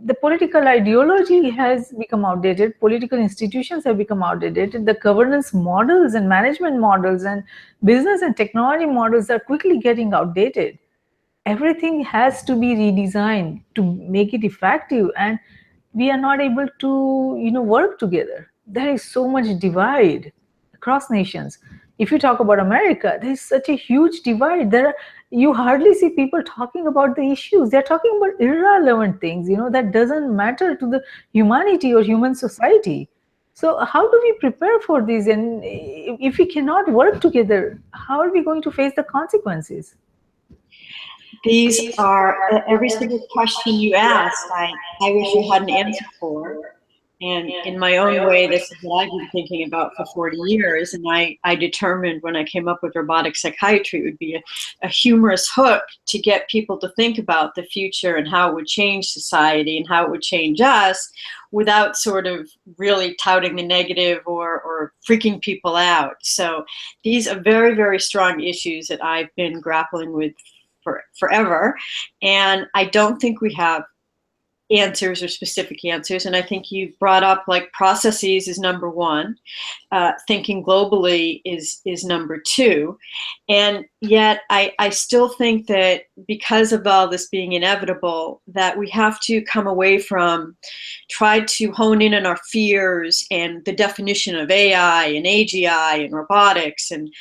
the political ideology has become outdated, political institutions have become outdated, the governance models and management models and business and technology models are quickly getting outdated. Everything has to be redesigned to make it effective, and we are not able to work together. There is so much divide across nations. If you talk about America, there is such a huge divide. You hardly see people talking about the issues. They're talking about irrelevant things, that doesn't matter to the humanity or human society. So how do we prepare for this? And if we cannot work together, how are we going to face the consequences? These are every single question you asked. I wish I had an answer for. And in my own way, this is what I've been thinking about for 40 years. And I determined when I came up with robotic psychiatry, it would be a humorous hook to get people to think about the future and how it would change society and how it would change us, without sort of really touting the negative or freaking people out. So these are very, very strong issues that I've been grappling with forever. And I don't think we have answers or specific answers. And I think you brought up like processes is number one. Thinking globally is number two. And yet I still think that because of all this being inevitable, that we have to come away from, try to hone in on our fears and the definition of AI and AGI and robotics, and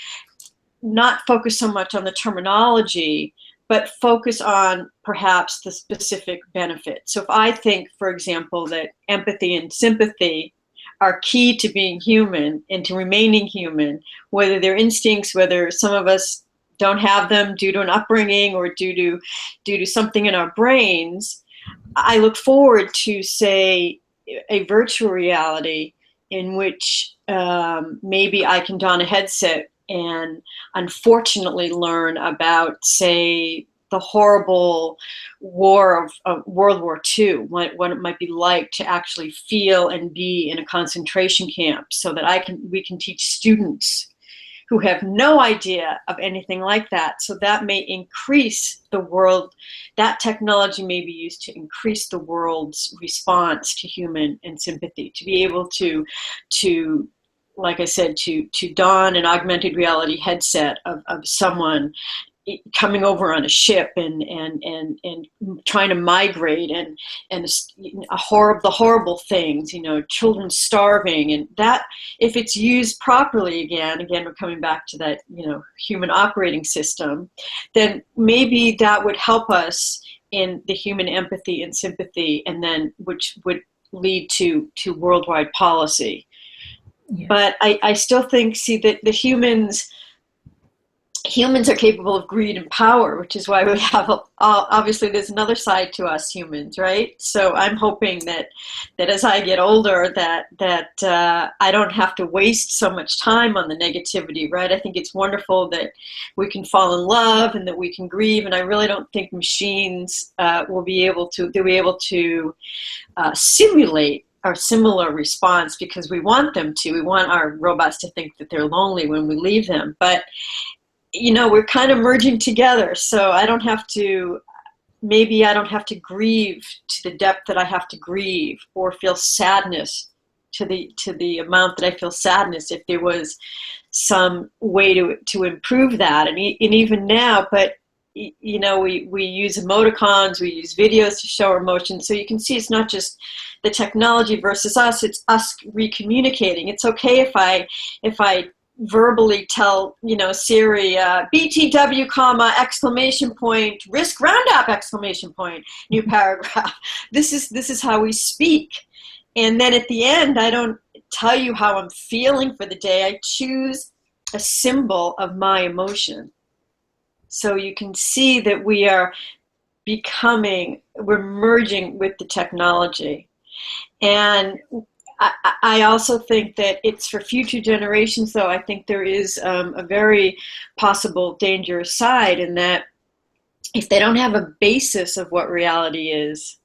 not focus so much on the terminology, but focus on perhaps the specific benefit. So if I think, for example, that empathy and sympathy are key to being human and to remaining human, whether they're instincts, whether some of us don't have them due to an upbringing or due to something in our brains, I look forward to, say, a virtual reality in which maybe I can don a headset and unfortunately learn about, say, the horrible war of World War II, what it might be like to actually feel and be in a concentration camp, so that we can teach students who have no idea of anything like that. So that may increase the world, that technology may be used to increase the world's response to human and sympathy, to be able to like I said, to don an augmented reality headset of someone coming over on a ship and trying to migrate and the horrible things, children starving, and that, if it's used properly, again we're coming back to that human operating system, then maybe that would help us in the human empathy and sympathy, and then which would lead to worldwide policy. Yeah. But I still think, see, that the humans, humans are capable of greed and power, which is why we have obviously there's another side to us humans, right? So I'm hoping that as I get older, that I don't have to waste so much time on the negativity, right? I think it's wonderful that we can fall in love and that we can grieve, and I really don't think machines will be able to simulate our similar response, because we want them to. We want our robots to think that they're lonely when we leave them, but we're kind of merging together, so maybe I don't have to grieve to the depth that I have to grieve, or feel sadness to the amount that I feel sadness, if there was some way to improve that. And even now, but we use emoticons, we use videos to show our emotions, so you can see it's not just the technology versus us, it's us recommunicating. It's okay if I verbally tell Siri, BTW comma exclamation point risk Roundup exclamation point new paragraph. This is how we speak. And then at the end, I don't tell you how I'm feeling for the day. I choose a symbol of my emotion. So you can see that we're merging with the technology. And I also think that it's for future generations, though. I think there is a very possible dangerous side, in that if they don't have a basis of what reality is,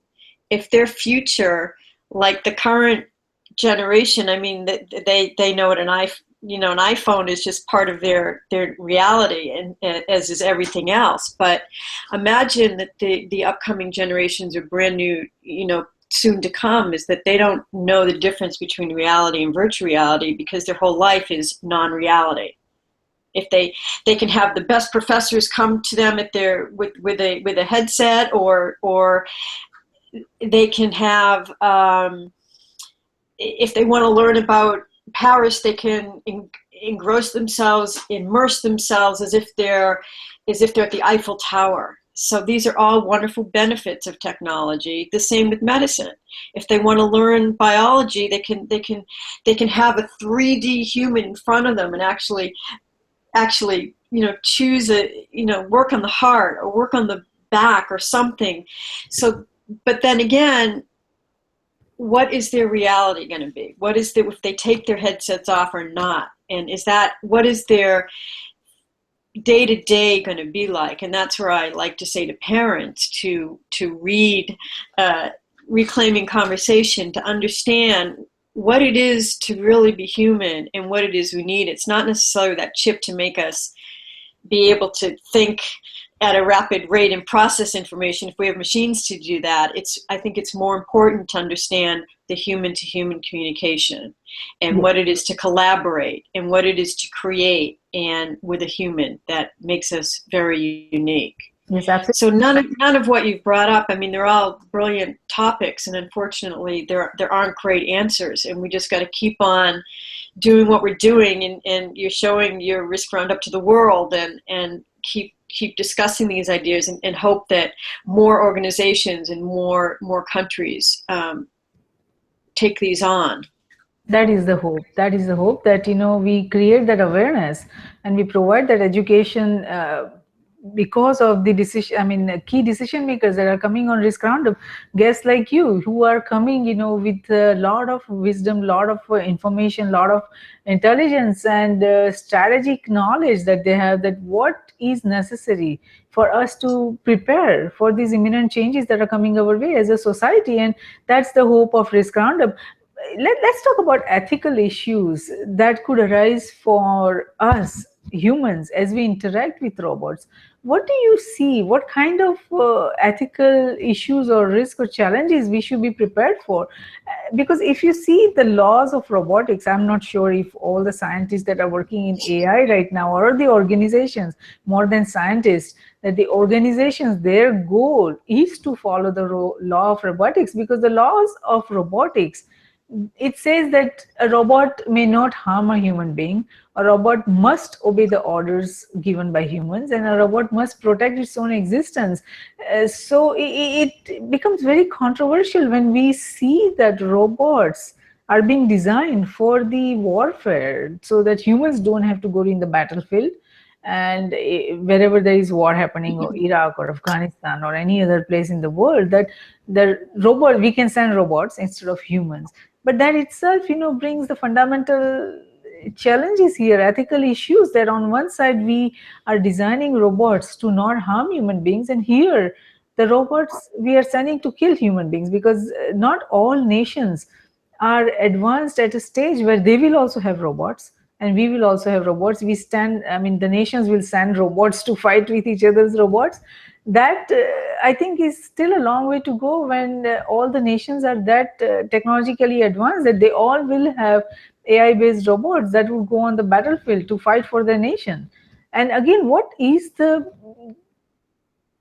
if their future, like the current generation, I mean, they know what an iPhone is just part of their reality, and as is everything else. But imagine that the upcoming generations are brand new, soon to come, is that they don't know the difference between reality and virtual reality, because their whole life is non-reality. If they can have the best professors come to them with a headset, or they can have, if they want to learn about Paris, they can immerse themselves as if they're at the Eiffel Tower. So these are all wonderful benefits of technology. The same with medicine. If they want to learn biology, they can have a 3D human in front of them and actually choose work on the heart or work on the back or something. So, but then again, what is their reality going to be? What is if they take their headsets off or not? And what is their day-to-day going to be like? And that's where I like to say to parents to read Reclaiming Conversation, to understand what it is to really be human and what it is we need. It's not necessarily that chip to make us be able to think at a rapid rate and process information. If we have machines to do that, I think it's more important to understand the human-to-human communication and what it is to collaborate and what it is to create, and with a human that makes us very unique. Yes, absolutely. So none of what you've brought up, I mean, they're all brilliant topics, and unfortunately there aren't great answers, and we just got to keep on doing what we're doing, and you're showing your risk Roundup to the world, and keep discussing these ideas, and hope that more organizations and more countries take these on. That is the hope. That is the hope, that we create that awareness and we provide that education, because of the decision. I mean, key decision makers that are coming on Risk Roundup, guests like you who are coming, with a lot of wisdom, lot of information, lot of intelligence and strategic knowledge that they have, that what is necessary for us to prepare for these imminent changes that are coming our way as a society. And that's the hope of Risk Roundup. Let's talk about ethical issues that could arise for us humans as we interact with robots. What do you see? What kind of ethical issues or risk or challenges we should be prepared for? Because if you see the laws of robotics, I'm not sure if all the scientists that are working in AI right now, or the organizations, more than scientists, that the organizations, their goal is to follow the law of robotics, because the laws of robotics, it says that a robot may not harm a human being, a robot must obey the orders given by humans, and a robot must protect its own existence. So it becomes very controversial when we see that robots are being designed for the warfare, so that humans don't have to go in the battlefield. and wherever there is war happening, or Iraq or Afghanistan or any other place in the world, that the robot, we can send robots instead of humans. But that itself, brings the fundamental challenges here, ethical issues, that on one side we are designing robots to not harm human beings, and here the robots we are sending to kill human beings, because not all nations are advanced at a stage where they will also have robots and we will also have robots. The nations will send robots to fight with each other's robots. That I think is still a long way to go, when all the nations are that technologically advanced that they all will have AI based robots that will go on the battlefield to fight for their nation. And again, what is the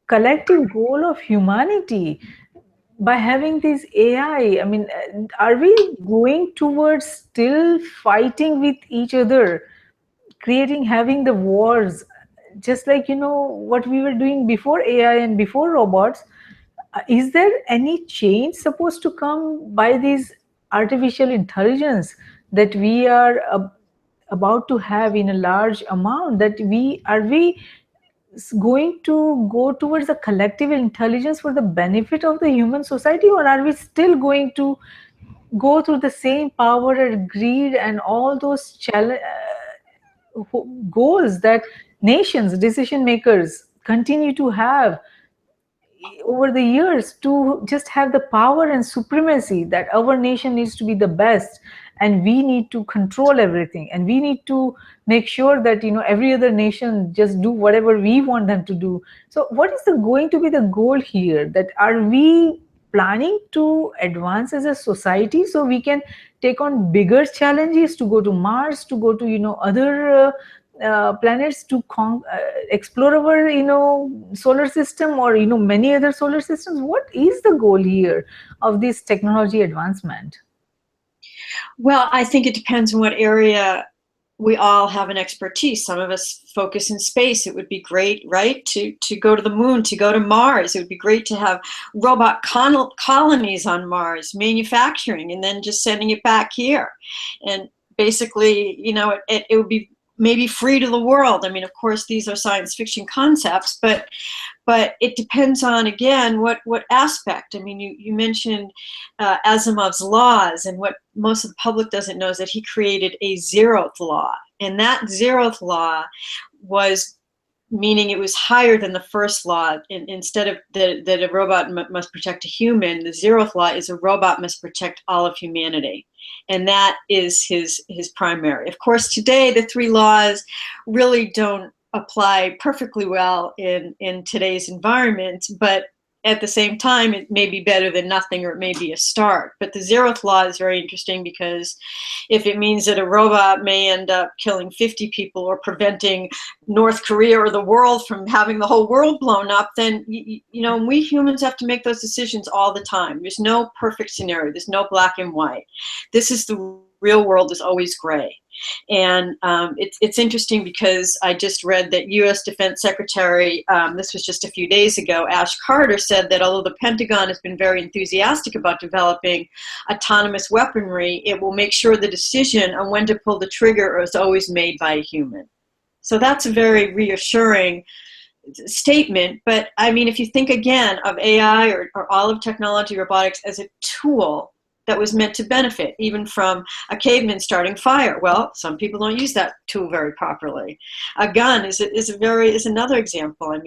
collective goal of humanity by having this AI? I mean, are we going towards still fighting with each other, having the wars, just like what we were doing before AI and before robots? Is there any change supposed to come by this artificial intelligence that we are about to have in a large amount? That we going to go towards a collective intelligence for the benefit of the human society, or are we still going to go through the same power and greed and all those goals that nations, decision makers continue to have over the years, to just have the power and supremacy that our nation needs to be the best and we need to control everything and we need to make sure that every other nation just do whatever we want them to do? So what is going to be the goal here? That are we planning to advance as a society so we can take on bigger challenges, to go to Mars, to go to other planets, to explore our solar system, or many other solar systems? What is the goal here of this technology advancement? Well, I think it depends on what area we all have an expertise. Some of us focus in space. It would be great, right, to go to the moon, to go to Mars. It would be great to have robot colonies on Mars, manufacturing, and then just sending it back here. And basically, it would be maybe free to the world. I mean, of course, these are science fiction concepts, but it depends on, again, what aspect. I mean, you mentioned Asimov's laws, and what most of the public doesn't know is that he created a zeroth law, and that zeroth law was meaning it was higher than the first law. Instead of that a robot must protect a human, the zeroth law is a robot must protect all of humanity. And that is his primary. Of course, today the three laws really don't apply perfectly well in today's environment, but at the same time, it may be better than nothing, or it may be a start. But the zeroth law is very interesting, because if it means that a robot may end up killing 50 people or preventing North Korea or the world from having the whole world blown up, then we humans have to make those decisions all the time. There's no perfect scenario. There's no black and white. This is the real world is always gray. And it's interesting, because I just read that U.S. Defense Secretary, this was just a few days ago, Ash Carter, said that although the Pentagon has been very enthusiastic about developing autonomous weaponry, it will make sure the decision on when to pull the trigger is always made by a human. So that's a very reassuring statement. But I mean, if you think again of AI or all of technology, robotics, as a tool that was meant to benefit, even from a caveman starting fire. Well, some people don't use that tool very properly. A gun is another example. I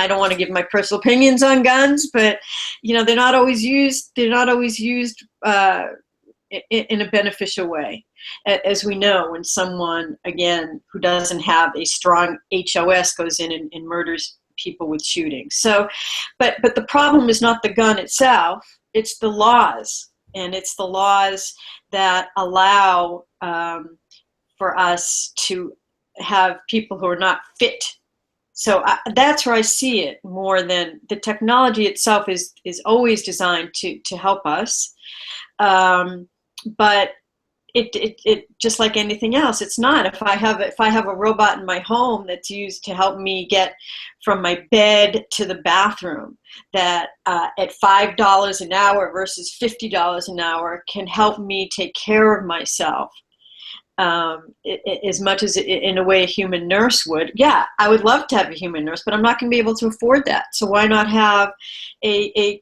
don't want to give my personal opinions on guns, but they're not always used. They're not always used in a beneficial way. As we know, when someone, again, who doesn't have a strong HOS goes in and murders people with shooting. So, but the problem is not the gun itself. It's the laws, and it's the laws that allow for us to have people who are not fit. So that's where I see it more than the technology itself is always designed to help us. But it just like anything else, it's not. If I have a robot in my home that's used to help me get from my bed to the bathroom, that at $5 an hour versus $50 an hour can help me take care of myself, as much as in a way a human nurse would. Yeah, I would love to have a human nurse, but I'm not going to be able to afford that. So why not have a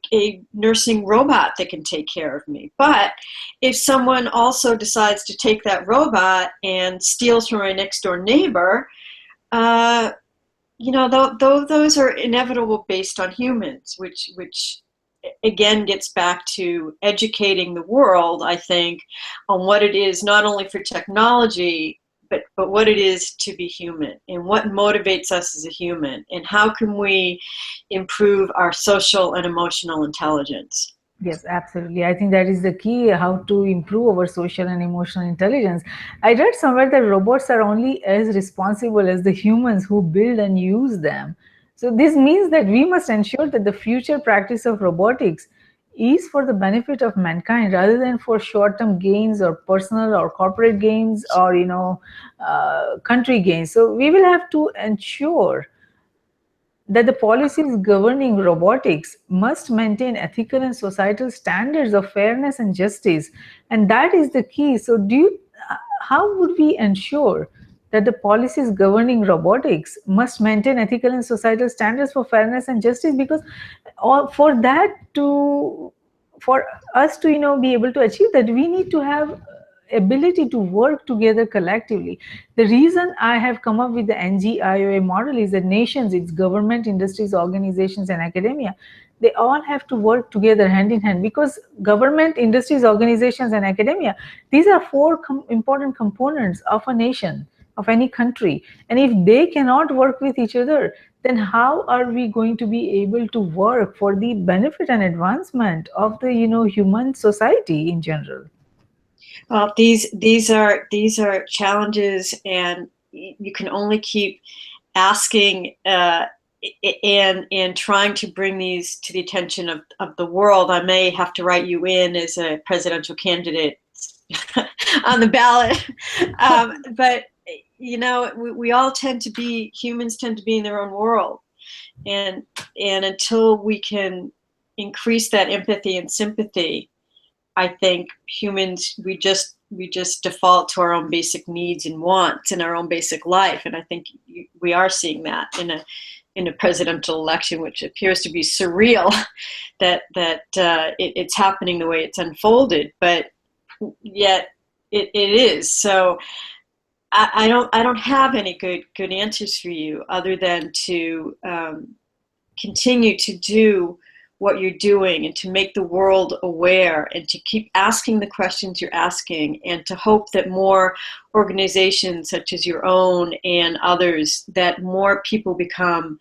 nursing robot that can take care of me? But if someone also decides to take that robot and steals from my next door neighbor, those are inevitable based on humans, which again gets back to educating the world, I think, on what it is, not only for technology, but what it is to be human, and what motivates us as a human, and how can we improve our social and emotional intelligence. Yes, absolutely. I think that is the key, how to improve our social and emotional intelligence. I read somewhere that robots are only as responsible as the humans who build and use them. So this means that we must ensure that the future practice of robotics is for the benefit of mankind rather than for short-term gains or personal or corporate gains or country gains. So we will have to ensure that the policies governing robotics must maintain ethical and societal standards of fairness and justice, and that is the key. So how would we ensure that the policies governing robotics must maintain ethical and societal standards for fairness and justice? Because for that to for us to be able to achieve that, we need to have ability to work together collectively. The reason I have come up with the NGIOA model is that nations, its government, industries, organizations, and academia, they all have to work together hand in hand, because government, industries, organizations, and academia, these are four important components of a nation, of any country. And if they cannot work with each other, then how are we going to be able to work for the benefit and advancement of the human society in general? Well, these are challenges, and you can only keep asking and trying to bring these to the attention of the world. I may have to write you in as a presidential candidate on the ballot, but we all humans tend to be in their own world, and until we can increase that empathy and sympathy, I think humans, we just default to our own basic needs and wants in our own basic life, and I think we are seeing that in a presidential election, which appears to be surreal that it's happening the way it's unfolded, but yet it is. So I don't have any good answers for you other than to continue to do what you're doing, and to make the world aware, and to keep asking the questions you're asking, and to hope that more organizations such as your own and others, that more people become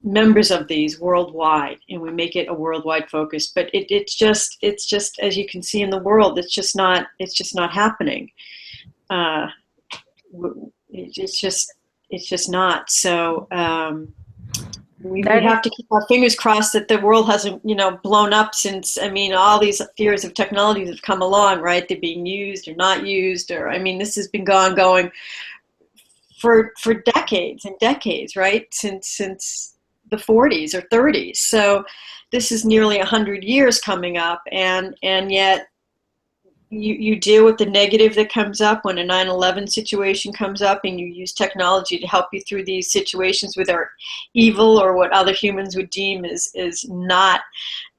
members of these worldwide, and we make it a worldwide focus. But it's just as you can see in the world, it's just not happening. It's just not. So we have to keep our fingers crossed that the world hasn't, blown up since, all these fears of technologies have come along, right? They're being used or not used, or, this has been going for decades and decades, right? Since the 40s or 30s. So this is nearly 100 years coming up, and yet you deal with the negative that comes up when a 9/11 situation comes up, and you use technology to help you through these situations with our evil, or what other humans would deem is not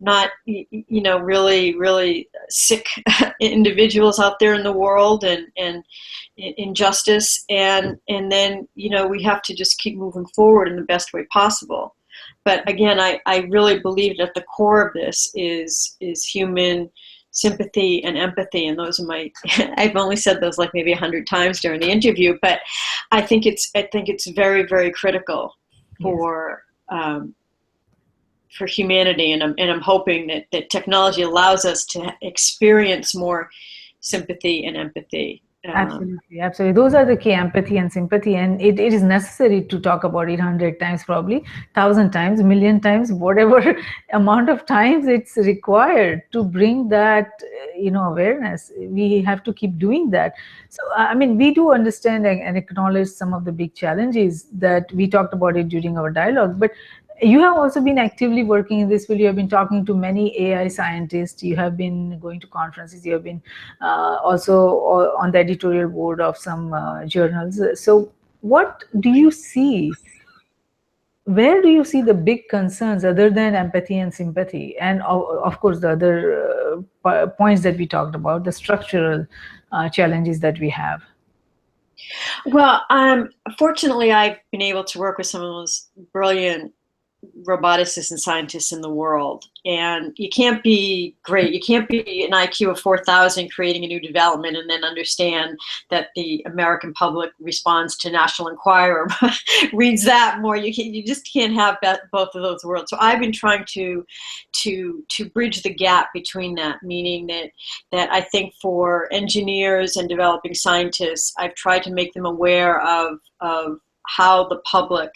really sick individuals out there in the world, and injustice, and then we have to just keep moving forward in the best way possible. But again, I really believe that the core of this is human sympathy and empathy, and those are I've only said those like maybe 100 times during the interview, but I think it's very, very critical for humanity, and I'm hoping that technology allows us to experience more sympathy and empathy. Absolutely. Those are the key: empathy and sympathy, and it is necessary to talk about it 100 times, probably 1,000 times, million times, whatever amount of times it's required to bring that awareness. We have to keep doing that. So we do understand and acknowledge some of the big challenges that we talked about it during our dialogue, but You have also been actively working in this field. You have been talking to many AI scientists. You have been going to conferences. You have been also on the editorial board of some journals. So, what do you see? Where do you see the big concerns other than empathy and sympathy? And of course, the other points that we talked about, the structural challenges that we have. Well, fortunately, I've been able to work with some of the most brilliant roboticists and scientists in the world. And you can't be great. You can't be an IQ of 4,000 creating a new development and then understand that the American public responds to National Enquirer, reads that more. You just can't have both of those worlds. So I've been trying to bridge the gap between that, meaning that I think for engineers and developing scientists, I've tried to make them aware of how the public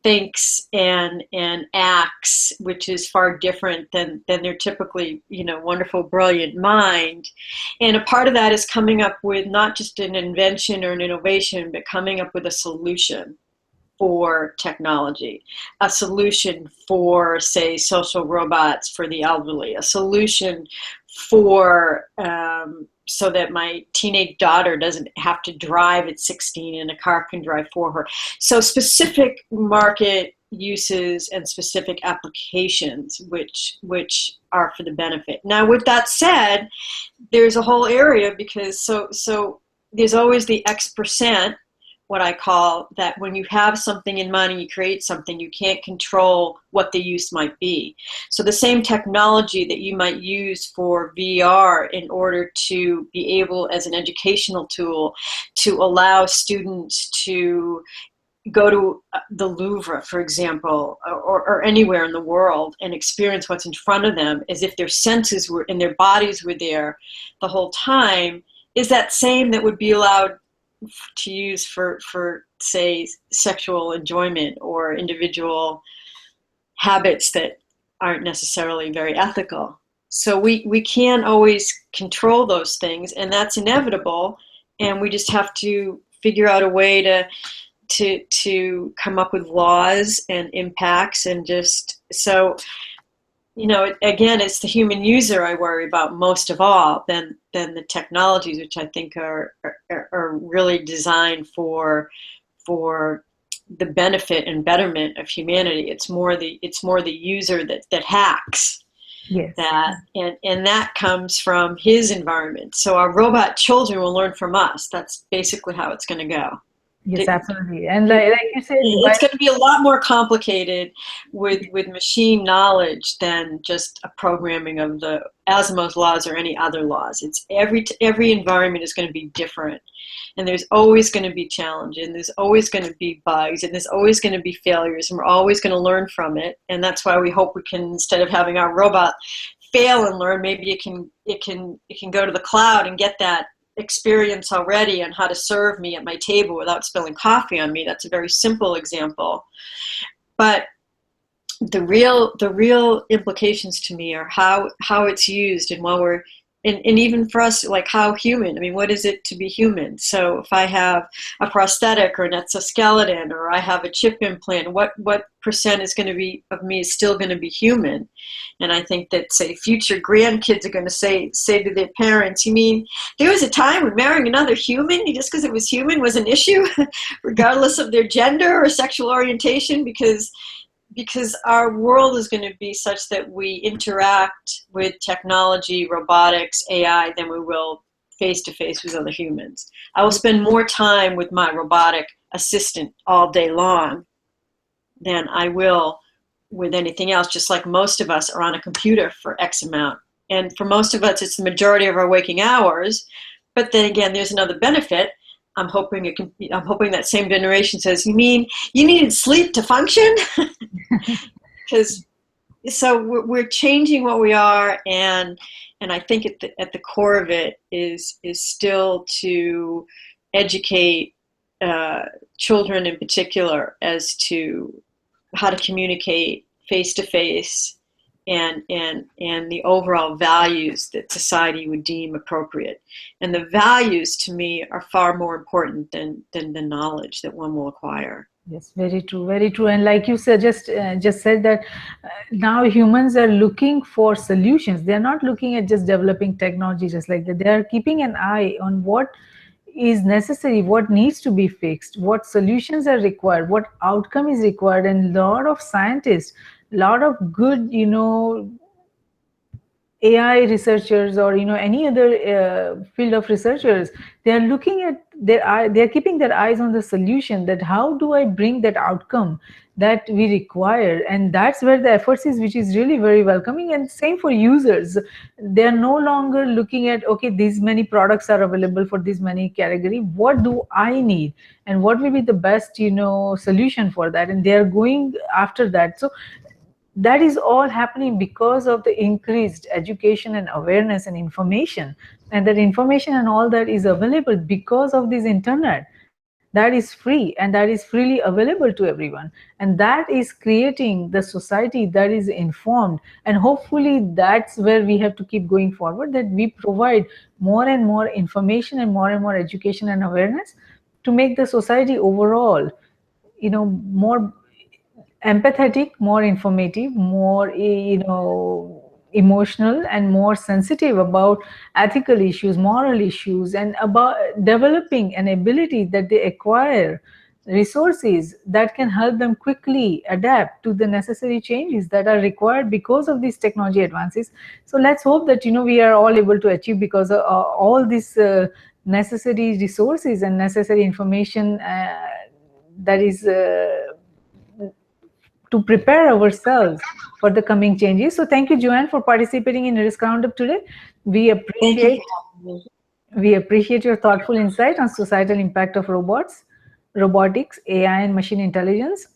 thinks and acts, which is far different than their typically, wonderful, brilliant mind. And a part of that is coming up with not just an invention or an innovation, but coming up with a solution for technology, a solution for, say, social robots for the elderly, a solution for so that my teenage daughter doesn't have to drive at 16 and a car can drive for her. So specific market uses and specific applications which are for the benefit. Now, with that said, there's a whole area because so there's always the X percent, what I call that when you have something in mind and you create something, you can't control what the use might be. So the same technology that you might use for VR in order to be able, as an educational tool, to allow students to go to the Louvre, for example, or anywhere in the world and experience what's in front of them as if their senses were and their bodies were there the whole time, is that same that would be allowed to use for say sexual enjoyment or individual habits that aren't necessarily very ethical. So we can't always control those things, and that's inevitable, and we just have to figure out a way to come up with laws and impacts. And just so again, it's the human user I worry about most of all than the technologies, which I think are really designed for the benefit and betterment of humanity. It's more the user that hacks. Yes. That and that comes from his environment. So our robot children will learn from us. That's basically how it's going to go. Yes, absolutely. And like you said, it's going to be a lot more complicated with machine knowledge than just a programming of the Asimov's laws or any other laws. It's every environment is going to be different, and there's always going to be challenges, and there's always going to be bugs, and there's always going to be failures, and we're always going to learn from it. And that's why we hope we can, instead of having our robot fail and learn, maybe it can go to the cloud and get that experience already on how to serve me at my table without spilling coffee on me. That's a very simple example. But the real implications to me are how it's used, and while we're and even for us, like how human, I mean, what is it to be human? So if I have a prosthetic or an exoskeleton, or I have a chip implant, what percent is going to be of me is still going to be human? And I think that, say, future grandkids are going to say to their parents, you mean there was a time when marrying another human, just because it was human, was an issue, regardless of their gender or sexual orientation? Because our world is going to be such that we interact with technology, robotics, AI, than we will face-to-face with other humans. I will spend more time with my robotic assistant all day long than I will with anything else, just like most of us are on a computer for X amount. And for most of us, it's the majority of our waking hours. But then again, there's another benefit. I'm hoping that same generation says, you mean you needed sleep to function? Because so we're changing what we are, and I think at the core of it is still to educate children in particular as to how to communicate face to face, and the overall values that society would deem appropriate. And the values, to me, are far more important than the knowledge that one will acquire. Yes, very true, very true. And like you said, just said that now humans are looking for solutions. They are not looking at just developing technology just like that. They are keeping an eye on what is necessary, what needs to be fixed, what solutions are required, what outcome is required, and lot of scientists, lot of good, AI researchers, or any other field of researchers, they are looking at their eye, they are keeping their eyes on the solution, that how do I bring that outcome that we require. And that's where the efforts is, which is really very welcoming. And same for users, they are no longer looking at, okay, these many products are available for this many category, what do I need and what will be the best solution for that, and they are going after that. So that is all happening because of the increased education and awareness and information, and that information and all that is available because of this internet that is free and that is freely available to everyone, and that is creating the society that is informed. And hopefully that's where we have to keep going forward, that we provide more and more information and more education and awareness to make the society overall more empathetic, more informative, more emotional, and more sensitive about ethical issues, moral issues, and about developing an ability that they acquire resources that can help them quickly adapt to the necessary changes that are required because of these technology advances. So let's hope that we are all able to achieve, because all these necessary resources and necessary information that is to prepare ourselves for the coming changes. So thank you, Joanne, for participating in Risk Roundup today. We Thank you for appreciate having me. we appreciate your thoughtful insight on societal impact of robots, robotics, AI, and machine intelligence.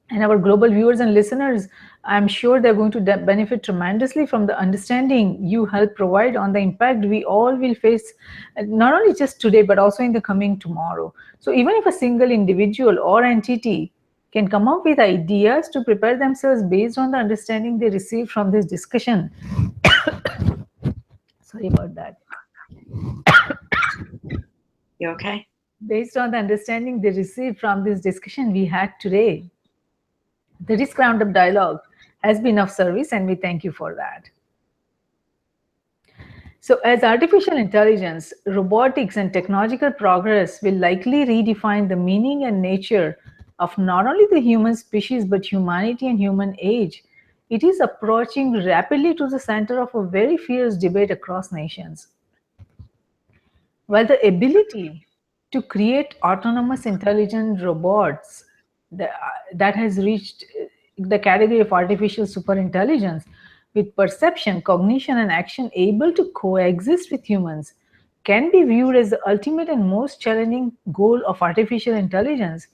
And our global viewers and listeners, I'm sure they're going to benefit tremendously from the understanding you help provide on the impact we all will face, not only just today, but also in the coming tomorrow. So even if a single individual or entity can come up with ideas to prepare themselves based on the understanding they receive from this discussion, sorry about that, You okay? based on the understanding they receive from this discussion we had today, the Risk Roundup dialogue has been of service, and we thank you for that. So, as artificial intelligence, robotics, and technological progress will likely redefine the meaning and nature of not only the human species but humanity and human age, it is approaching rapidly to the center of a very fierce debate across nations. While the ability to create autonomous intelligent robots that has reached the category of artificial superintelligence with perception, cognition, and action able to coexist with humans can be viewed as the ultimate and most challenging goal of artificial intelligence,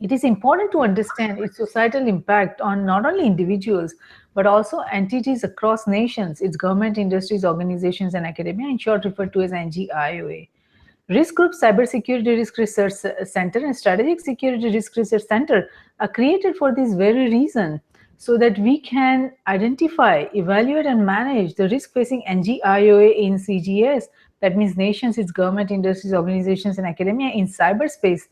it is important to understand its societal impact on not only individuals but also entities across nations, its government, industries, organizations, and academia, in short referred to as NGIOA. Risk Group Cybersecurity Risk Research Center and Strategic Security Risk Research Center are created for this very reason, so that we can identify, evaluate, and manage the risk facing NGIOA in CGS, that means nations, its government, industries, organizations, and academia, in cyberspace,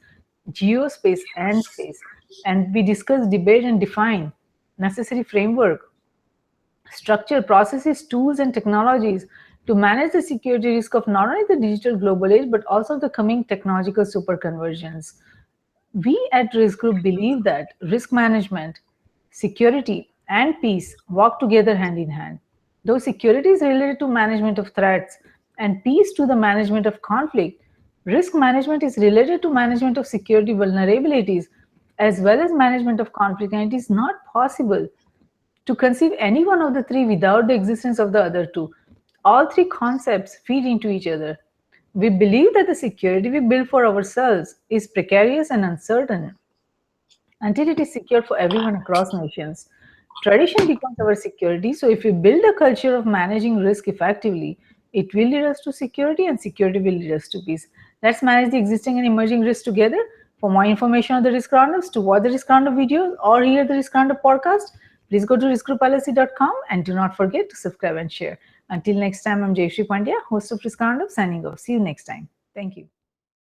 geospace, and space. And we discuss, debate, and define necessary framework, structure, processes, tools, and technologies to manage the security risk of not only the digital global age but also the coming technological superconvergence. We at Risk Group believe that risk management, security, and peace walk together hand in hand. Though security is related to management of threats and peace to the management of conflict, risk management is related to management of security vulnerabilities as well as management of conflict, and it is not possible to conceive any one of the three without the existence of the other two. All three concepts feed into each other. We believe that the security we build for ourselves is precarious and uncertain until it is secure for everyone across nations. Tradition becomes our security, so if we build a culture of managing risk effectively, it will lead us to security and security will lead us to peace. Let's manage the existing and emerging risks together. For more information on the risk roundups, to watch the risk roundup videos or hear the risk roundup podcast, please go to riskgroupllc.com and do not forget to subscribe and share. Until next time, I'm Jayashree Pandya, host of Risk Roundup, signing off. See you next time. Thank you.